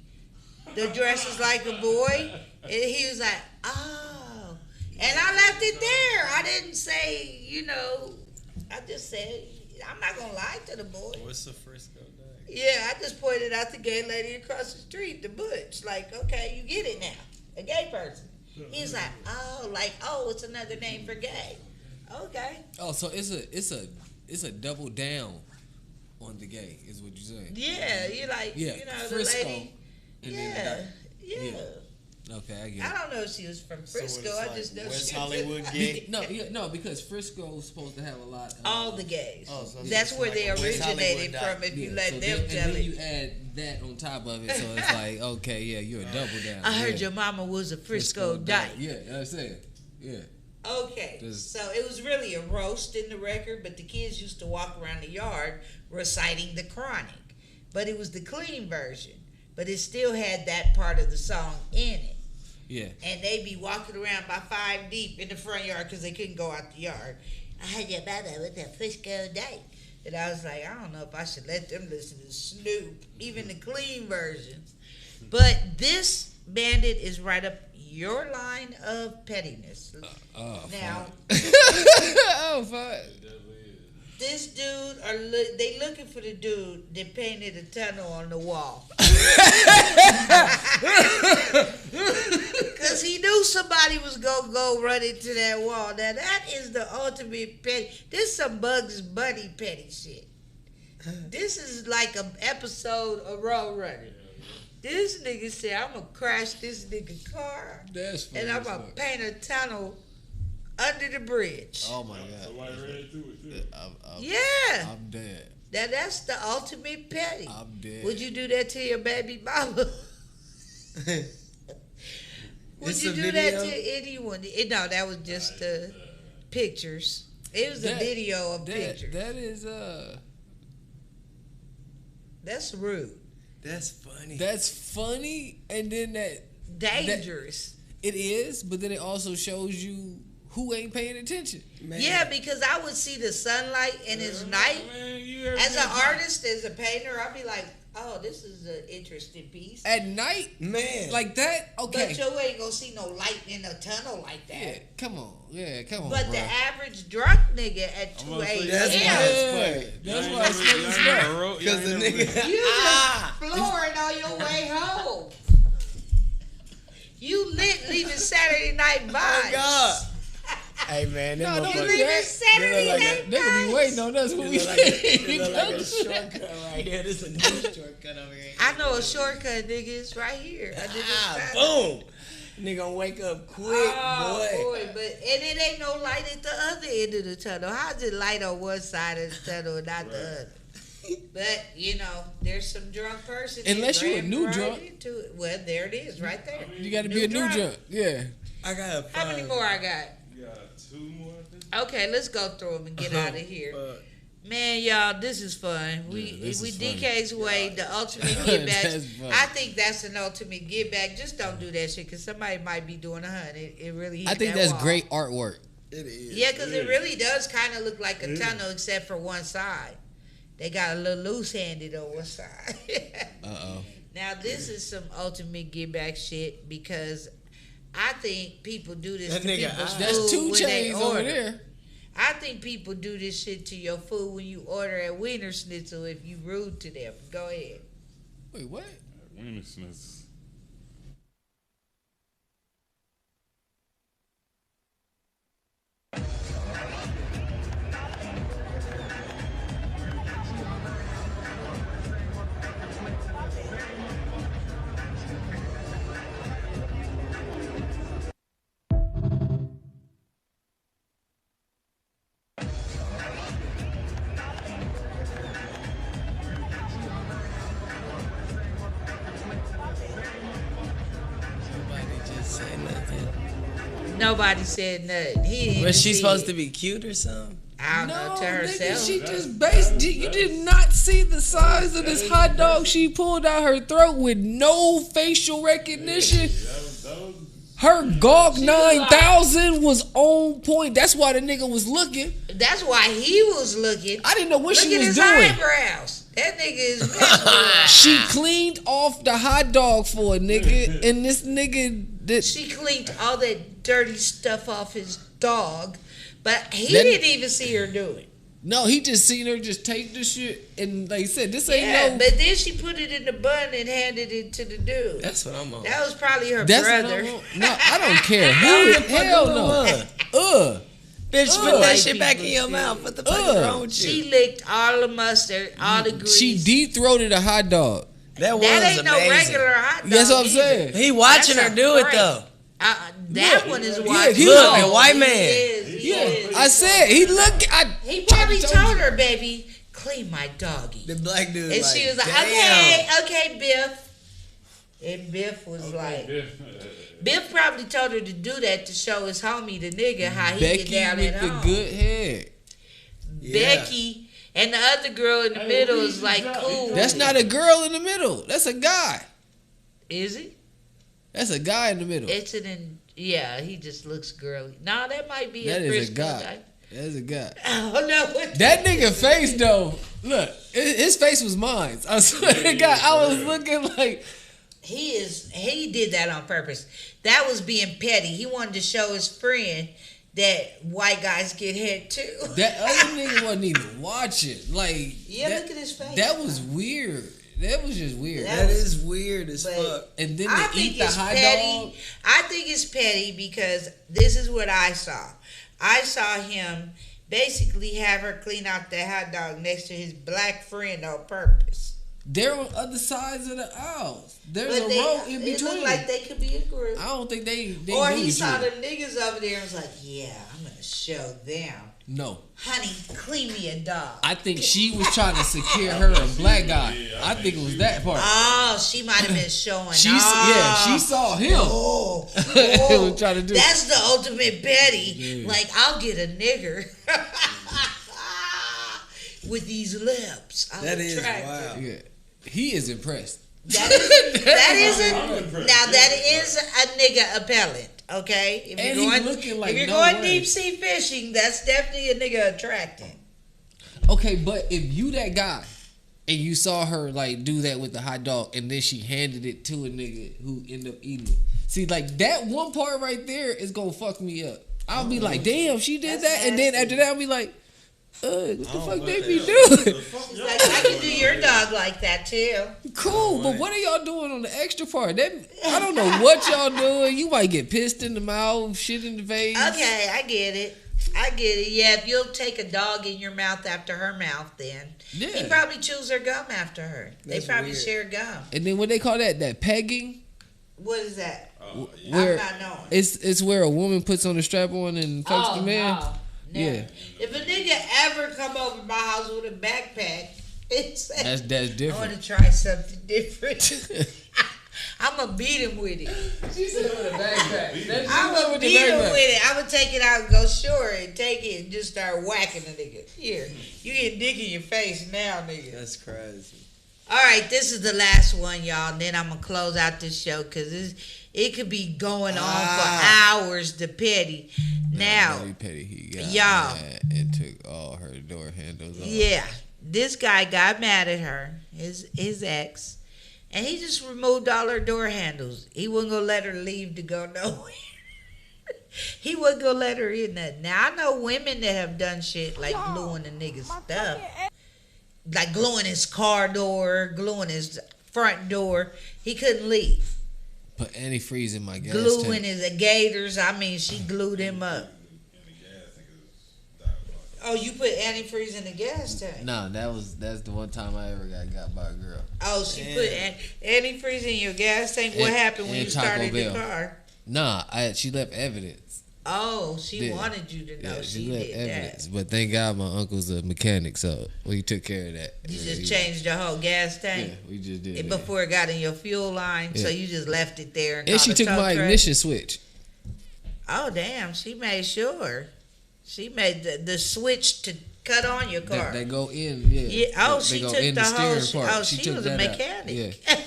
The dresses like a boy? And he was like, oh. And I left it there. I didn't say, I just said, I'm not going to lie to the boy. What's the Frisco Dyke? Yeah, I just pointed out the gay lady across the street, the butch. Like, okay, you get it now. A gay person. He's like, it's another name for gay. Okay. Oh, so it's a double down on the gay, is what you're saying. Yeah, you like, Frisco, the lady. Yeah. Okay, I get it. I don't know if she was from Frisco. So I just know West she Hollywood gay. No, because Frisco is supposed to have a lot. All the gays. Oh, so that's where they originated from. If you let them tell it. And then you add that on top of it, so it's like, okay, yeah, you're a double down. I heard your mama was a Frisco Dyke. Yeah, I'm saying. Yeah. Okay, so it was really a roast in the record, but the kids used to walk around the yard reciting the Chronic, but it was the clean version, but it still had that part of the song in it. Yeah. And they'd be walking around by 5 deep in the front yard because they couldn't go out the yard. I heard your mother with a Frisco Dyke. And I was like, I don't know if I should let them listen to Snoop, even the clean versions. But this Bandit is right up your line of pettiness. Now, fine. This dude, they looking for the dude that painted a tunnel on the wall. Because he knew somebody was going to go run into that wall. Now, that is the ultimate petty. This is some Bugs Bunny petty shit. This is like an episode of Road Runner. This nigga said, I'm going to crash this nigga car. That's funny. And I'm going to paint a tunnel under the bridge. Oh, my God. Somebody ran into it, too. Yeah. I'm dead. That's the ultimate petty. I'm dead. Would you do that to your baby mama? Would you do that to anyone? No, that was just pictures. It was a video of pictures. That is That's rude. That's funny. That's funny, and then dangerous. It is, but then it also shows you who ain't paying attention. Man. Yeah, because I would see the sunlight and it's night. As an artist, as a painter, I'd be like, oh, this is an interesting piece. At night, man, like that, okay. But you ain't gonna see no light in a tunnel like that. Yeah, come on. But bro. the average drunk nigga at 2 a.m. That's why it's funny. Because the nigga, You just flooring on your way home. You lit leaving Saturday night vibes. Oh God. Hey man, no, don't you do leaving that. Saturday night They gonna be waiting on us when we look like a shortcut right here. This is a new shortcut over here. I know a shortcut, nigga. It's right here. I did this boom. Nigga gonna wake up quick, boy. But and it ain't no light at the other end of the tunnel. How's it light on one side of the tunnel and not the other? But you know, there's some drunk person. Unless you a new drunk. Into it. Well, there it is, right there. You got to be a new drunk. Yeah. I got. How many more I got? You got 2 more. Okay, let's go through them and get out of here. Man, y'all, this is fun. We DK's way, the ultimate get back. I think that's an ultimate get back. Just don't do that shit because somebody might be doing a hunt. It really. I think that's great artwork. It is. Yeah, because it really does kind of look like a tunnel except for one side. They got a little loose-handed on one side. Now this is some ultimate get back shit because I think people do this to people's That's food 2 when chains they order. over there. I think people do this shit to your food when you order at Wiener Schnitzel if you rude to them. Go ahead. Wait, what? Wiener Schnitzel. Nobody said nothing. He Was she supposed to be cute or something? I don't know, to herself. Nigga, she just based. You did not see the size of this hot dog she pulled out her throat with no facial recognition. Her GOG 9000 was on point. That's why the nigga was looking. That's why he was looking. I didn't know what she was his doing. Eyebrows. That nigga is. She cleaned off the hot dog for a nigga, and this nigga. She cleaned all that dirty stuff off his dog, but he didn't even see her do it. No, he just seen her just take the shit, and like I said, this ain't no. But then she put it in the bun and handed it to the dude. That's what I'm on. That was probably her That's brother. No, I don't care. Hell no. Bitch, put that shit back in your mouth. What the fuck is wrong with you? She licked all the mustard, all the grease. She deep-throated a hot dog. That ain't amazing. no regular hot dog. That's what I'm saying. He watching her do it though. That one is watching. Yeah, he look, a white man. He is. I said he looked. He probably told her, baby, clean my doggy. The black dude. And she was like, okay, Biff. And Biff was like, Biff probably told her to do that to show his homie, the nigga, how he Becky get down with at the home. good hair. Becky and the other girl in the middle is like cool. That's not a girl in the middle. That's a guy. Is he? That's a guy in the middle. It's yeah, he just looks girly. No, that might be That a is a Frisco guy. That's a guy. Oh no! That nigga face though. Look, his face was mine. I swear to God, I was looking like he did that on purpose. That was being petty. He wanted to show his friend that white guys get hit too. That other nigga wasn't even watching. Like, yeah, look at his face. That was weird. That was just weird. That is weird as fuck. And then I to think eat the it's hot petty. dog. I think it's petty because this is what I saw. I saw him basically have her clean out that hot dog next to his black friend on purpose. They're on other sides of the aisles. There's But a row in It between. looked like they could be a group. I don't think they Or knew he each saw other. the niggas over there and was like, yeah, I'm going to show them. No. Honey, clean me a dog. I think she was trying to secure her a black guy. I think it was that part. Oh, she might have been showing off. Yeah, she saw him. Oh, Was trying to do. That's the ultimate Betty. Yeah. Like, I'll get a nigger with these lips. That is wild. Yeah. He is impressed. That is a nigga appellant. Okay, if And you're he going, looking like if you're no going way. deep sea fishing, that's definitely a nigga attracting. Okay, but if you that guy and you saw her like do that with the hot dog and then she handed it to a nigga who ended up eating it. See, like that one part right there is gonna fuck me up. I'll be like, damn, she did that, and then after that I'll be like, what the fuck they be doing? She's like, I can do your dog like that too. Cool, but what are y'all doing on the extra part? That I don't know what y'all doing. You might get pissed in the mouth, shit in the face. Okay, I get it. Yeah, if you'll take a dog in your mouth after her mouth, then he probably chews her gum after her. That's they probably weird. share gum. And then what they call that pegging? What is that? Where I'm not knowing. it's where a woman puts on the strap on and fucks the man. No. Yeah, If a nigga ever come over to my house with a backpack, it's that's I different. want to try something different. I'm gonna beat him with it. She said with a backpack. I'm gonna beat him with it. I'm gonna take it out and go sure and take it and just start whacking the nigga. Here, you get dick in your face now, nigga. That's crazy. All right, this is the last one, y'all. And then I'm gonna close out this show because it could be going on for hours. The petty. Now, Very petty. He got y'all. mad and took all her door handles off. Yeah, this guy got mad at her, his ex, and he just removed all her door handles. He wasn't gonna let her leave to go nowhere. He wasn't gonna let her in that. Now I know women that have done shit like gluing a nigga's stuff, like gluing his car door, gluing his front door. He couldn't leave. Put antifreeze in my gas Gluing tank. his gators. I mean, she glued him up. Oh, you put antifreeze in the gas tank? Nah, that's the one time I ever got by a girl. Oh, she put antifreeze in your gas tank. What happened when you Taco started the Bell. car? Nah, she left evidence. Oh, she Yeah. wanted you to know Yeah, she left did evidence. that. But thank God my uncle's a mechanic, so we took care of that. You just changed the whole gas tank? Yeah, we just did. Before it got in your fuel line, so Yeah. you just left it there. And And she called a took tow my truck? ignition switch. Oh, damn. She made sure. She made the switch to cut on your car. They go in, yeah. Yeah. Oh, They she go took in the whole. steering part. Oh, she took was a that out. mechanic. Yeah.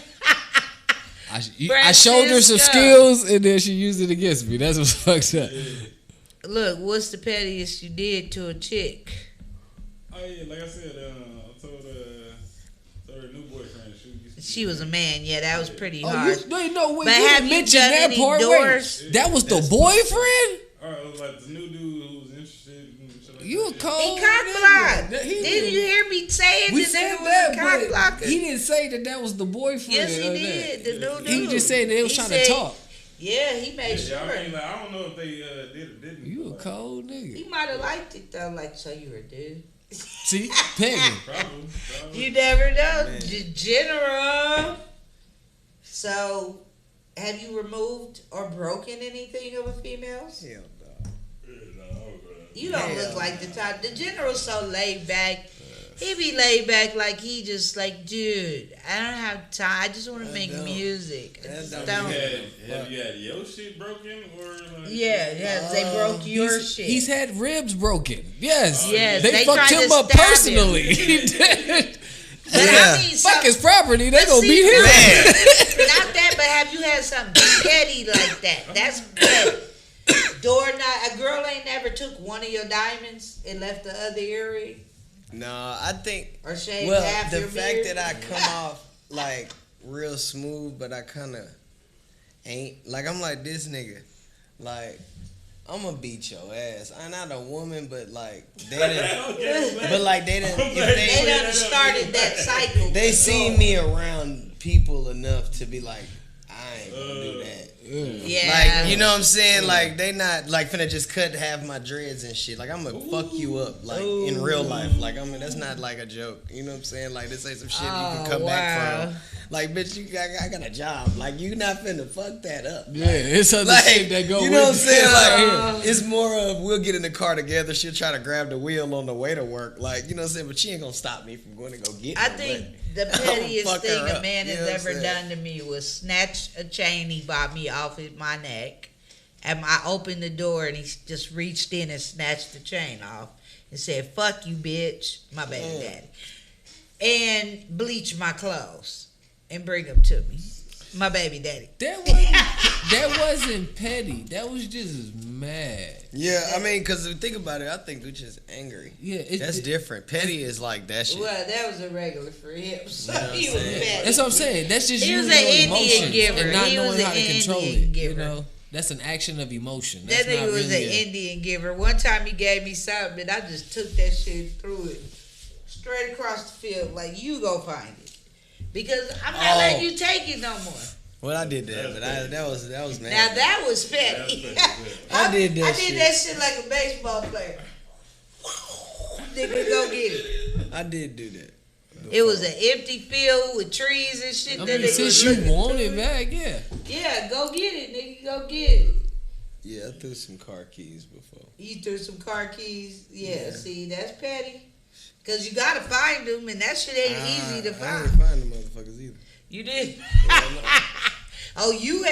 I showed her some Francisco. skills, and then she used it against me. That's what's fucked up. Look, what's the pettiest you did to a chick? Oh yeah, like I said, I told her new boyfriend She was a man. Yeah, that was pretty Oh, hard. wait, But you have didn't you mention done that any part. doors? Wait, that was the boyfriend? Alright, it was like the new dude who was interested in shit like You a that. cold He cock nigga. blocked. He Didn't you hear me saying We the said nigga that, was a cock but blocker? he didn't say that was the boyfriend. Yes, he of did. that. The new He dude. just said that they was He trying said- to talk. Yeah, he made Yeah, sure. I mean, like, I don't know if they did or didn't. You a cold nigga. He might have liked it though. Like, so you were a dude. See, pegging. Probably. You never know, General. So, have you removed or broken anything of a female's? Hell You don't look like the type. The General's so laid back. He be laid back like he just like, dude, I don't have time. I just want to make music. I just don't. Have you had your shit broken or like? Yeah, they broke your shit. He's had ribs broken. Yes. Yes, They fucked tried him to up stab personally. But I mean, Fuck his property. They but gonna see, beat him. Not that, but have you had something petty like that? That's petty. A girl ain't never took one of your diamonds and left the other earring. No, I think. Or shaved well, half the your fact beard? that I come off like real smooth, but I kind of ain't. Like I'm like this nigga. Like I'm gonna beat your ass. I'm not a woman, but like they done. But like they done. They done started that cycle. They seen me around people enough to be like, I ain't gonna do that. Yeah. Like, you know what I'm saying? Like, they not, like, finna just cut half my dreads and shit. Like, I'm gonna fuck you up, like, in real life. Like, I mean, that's not, like, a joke. You know what I'm saying? Like, this ain't some shit you can come back from. Like, bitch, I got a job. Like, you not finna fuck that up. Yeah, it's other like, shit that go you know what I'm with saying? it. Like, it's more of, we'll get in the car together. She'll try to grab the wheel on the way to work. Like, you know what I'm saying? But she ain't gonna stop me from going to go get I no think money. the pettiest fuck thing her a up, man you know has what ever I'm saying? done to me was snatch a chain he bought me off my neck. And I opened the door and he just reached in and snatched the chain off and said, "Fuck you, bitch," my baby daddy, and bleached my clothes. and bring them to me. My baby daddy. That wasn't petty. That was just mad. Yeah, I mean, because think about it, I think we're just angry. Yeah, that's different. Petty is like that shit. Well, that was a regular for him. So You know what he I'm was saying? petty. That's what I'm saying. That's just He was using an your Indian emotions giver. and not He was knowing how an to control Indian it. giver. You know, that's an action of emotion. That That's nigga not was really an Indian giver. One time he gave me something, and I just took that shit through it straight across the field. Like, you go find it. Because I'm not letting you take it no more. Well, I did that, but that was mad. Now that was petty. I did that I shit. did that shit like a baseball player. Nigga, go get it. I did do that. It was an empty field with trees and shit. I that mean, nigga since was you looking want through. it back, yeah. Yeah, go get it, nigga. Go get it. Yeah, I threw some car keys before. You threw some car keys. Yeah, see, that's petty. Because you got to find them, and that shit ain't easy to I find. didn't find the motherfuckers either. You did? Oh, you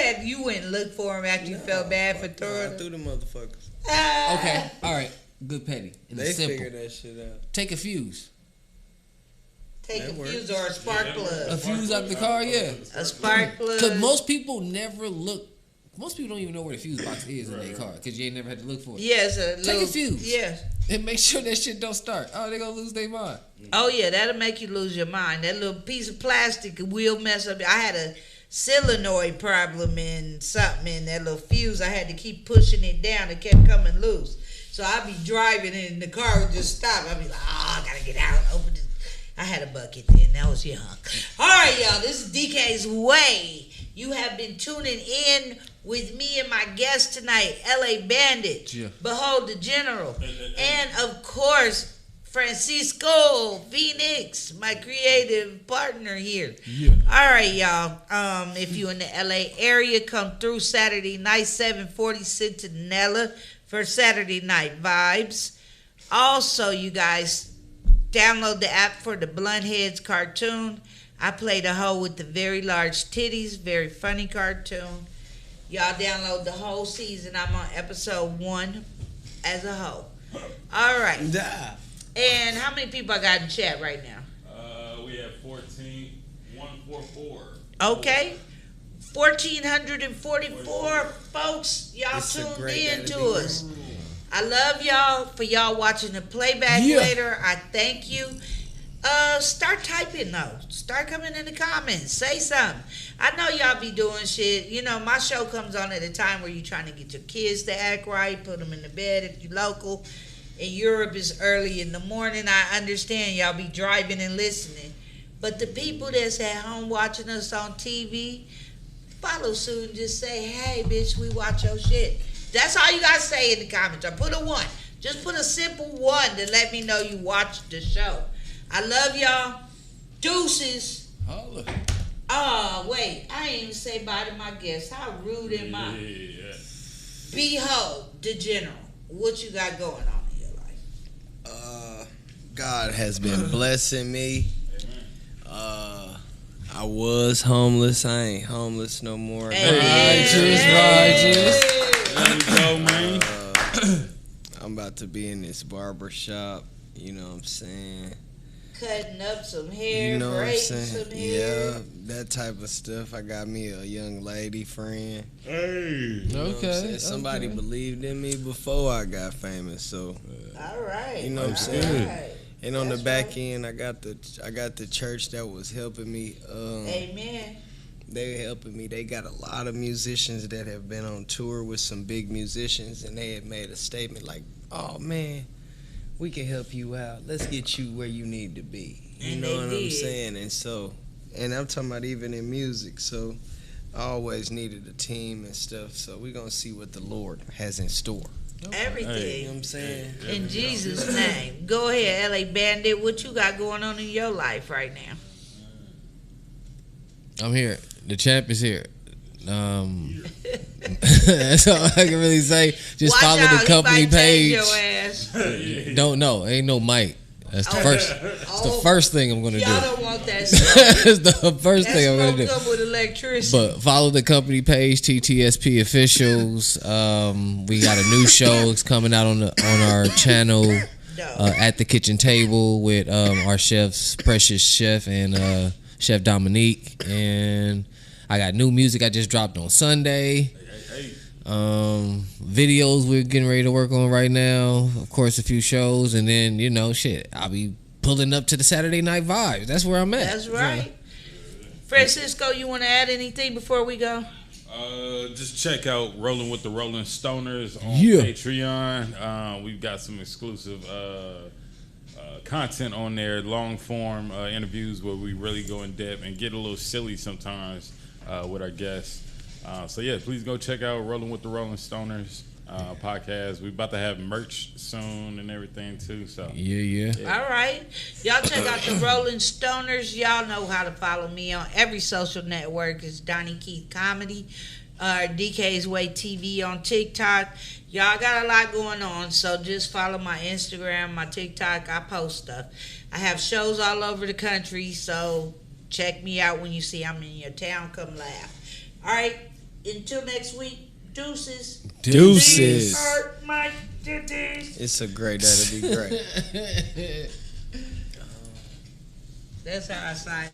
went and looked for them after you felt bad for throwing I threw the motherfuckers. Okay, all right. Good petty. And They it's simple. figured that shit out. Take a fuse. Take That a works. fuse or a spark plug. A fuse out the car, yeah. A spark plug. Because most people never look. Most people don't even know where the fuse box is in their car because you ain't never had to look for it. Yes, Take a fuse. Yeah. And make sure that shit don't start. Oh, they gonna lose their mind. Oh yeah, that'll make you lose your mind. That little piece of plastic will mess up. I had a solenoid problem in something in that little fuse. I had to keep pushing it down. It kept coming loose. So I'd be driving and the car would just stop. I'd be like, I gotta get out. Open this. I had a bucket then. That was young. All right, y'all. This is DK's Way. You have been tuning in with me and my guest tonight, LA Bandit, Behold the General, and of course, Francisco Phoenix, my creative partner here. Yeah. All right, y'all. If you in the LA area, come through Saturday night, 740 Centinela for Saturday Night Vibes. Also, you guys, download the app for the Bluntheads cartoon. I play the hoe with the very large titties, very funny cartoon. Y'all download the whole season. I'm on episode 1 as a hoe. All right. And how many people I got in chat right now? We have 144. Okay. 1,444 folks. Y'all tuned in to us. I love y'all for y'all watching the playback later. I thank you. Start typing though. Start coming in the comments. Say something. I know y'all be doing shit. You know, my show comes on at a time where you're trying to get your kids to act right, put them in the bed if you're local. In Europe, it's early in the morning. I understand y'all be driving and listening. But the people that's at home watching us on TV, follow suit and just say, hey, bitch, we watch your shit. That's all you got to say in the comments. Or put a 1. Just put a simple 1 to let me know you watched the show. I love y'all. Deuces. Holla. Wait. I ain't even say bye to my guests. How rude am I? Behold the General. What you got going on in your life? God has been blessing me. I was homeless. I ain't homeless no more. Righteous. There you go, man. I'm about to be in this barber shop. You know what I'm saying? Cutting up some hair, You know what I'm braiding saying? some hair. Yeah, that type of stuff. I got me a young lady friend. Hey. You know what I'm saying? Somebody okay. believed in me before I got famous. So, All right. you know what I'm All saying? right. And on That's the back right. end, I got the church that was helping me. Amen. They helping me. They got a lot of musicians that have been on tour with some big musicians, and they had made a statement like, "Oh man, we can help you out. Let's get you where you need to be." You And know they what I'm did. saying? And so, and I'm talking about even in music. So, I always needed a team and stuff. So we're gonna see what the Lord has in store. Everything. You know what I'm saying? In Jesus' name. Go ahead, LA Bandit. What you got going on in your life right now? I'm here. The champ is here. That's all I can really say. Just Watch follow out, the he company might change page. your ass. Don't know. Ain't no mic. That's the first. That's the first thing I'm gonna Y'all do. don't want that smoke. That's the first thing I'm gonna do. That smoke come with electricity. But follow the company page, TTSP Officials. We got a new show. It's coming out on our channel, at the kitchen table with our chefs, Precious Chef and Chef Dominique, and I got new music I just dropped on Sunday. Videos we're getting ready to work on right now. Of course, a few shows, and then I'll be pulling up to the Saturday Night Vibes. That's where I'm at. That's right. Francisco, you want to add anything before we go? Just check out Rolling with the Rolling Stoners on Patreon. We've got some exclusive content on there, long form interviews where we really go in depth and get a little silly sometimes with our guests. So yeah, please go check out Rolling with the Rolling Stoners podcast. We're about to have merch soon and everything too. So yeah. All right, y'all check out the Rolling Stoners. Y'all know how to follow me on every social network. It's Donnie Keith Comedy, DK's Way TV on TikTok. Y'all got a lot going on, so just follow my Instagram, my TikTok. I post stuff. I have shows all over the country, so check me out when you see I'm in your town. Come laugh. All right, until next week. Deuces. Deuces. My titties. It's a great day to be great. That's how I sign.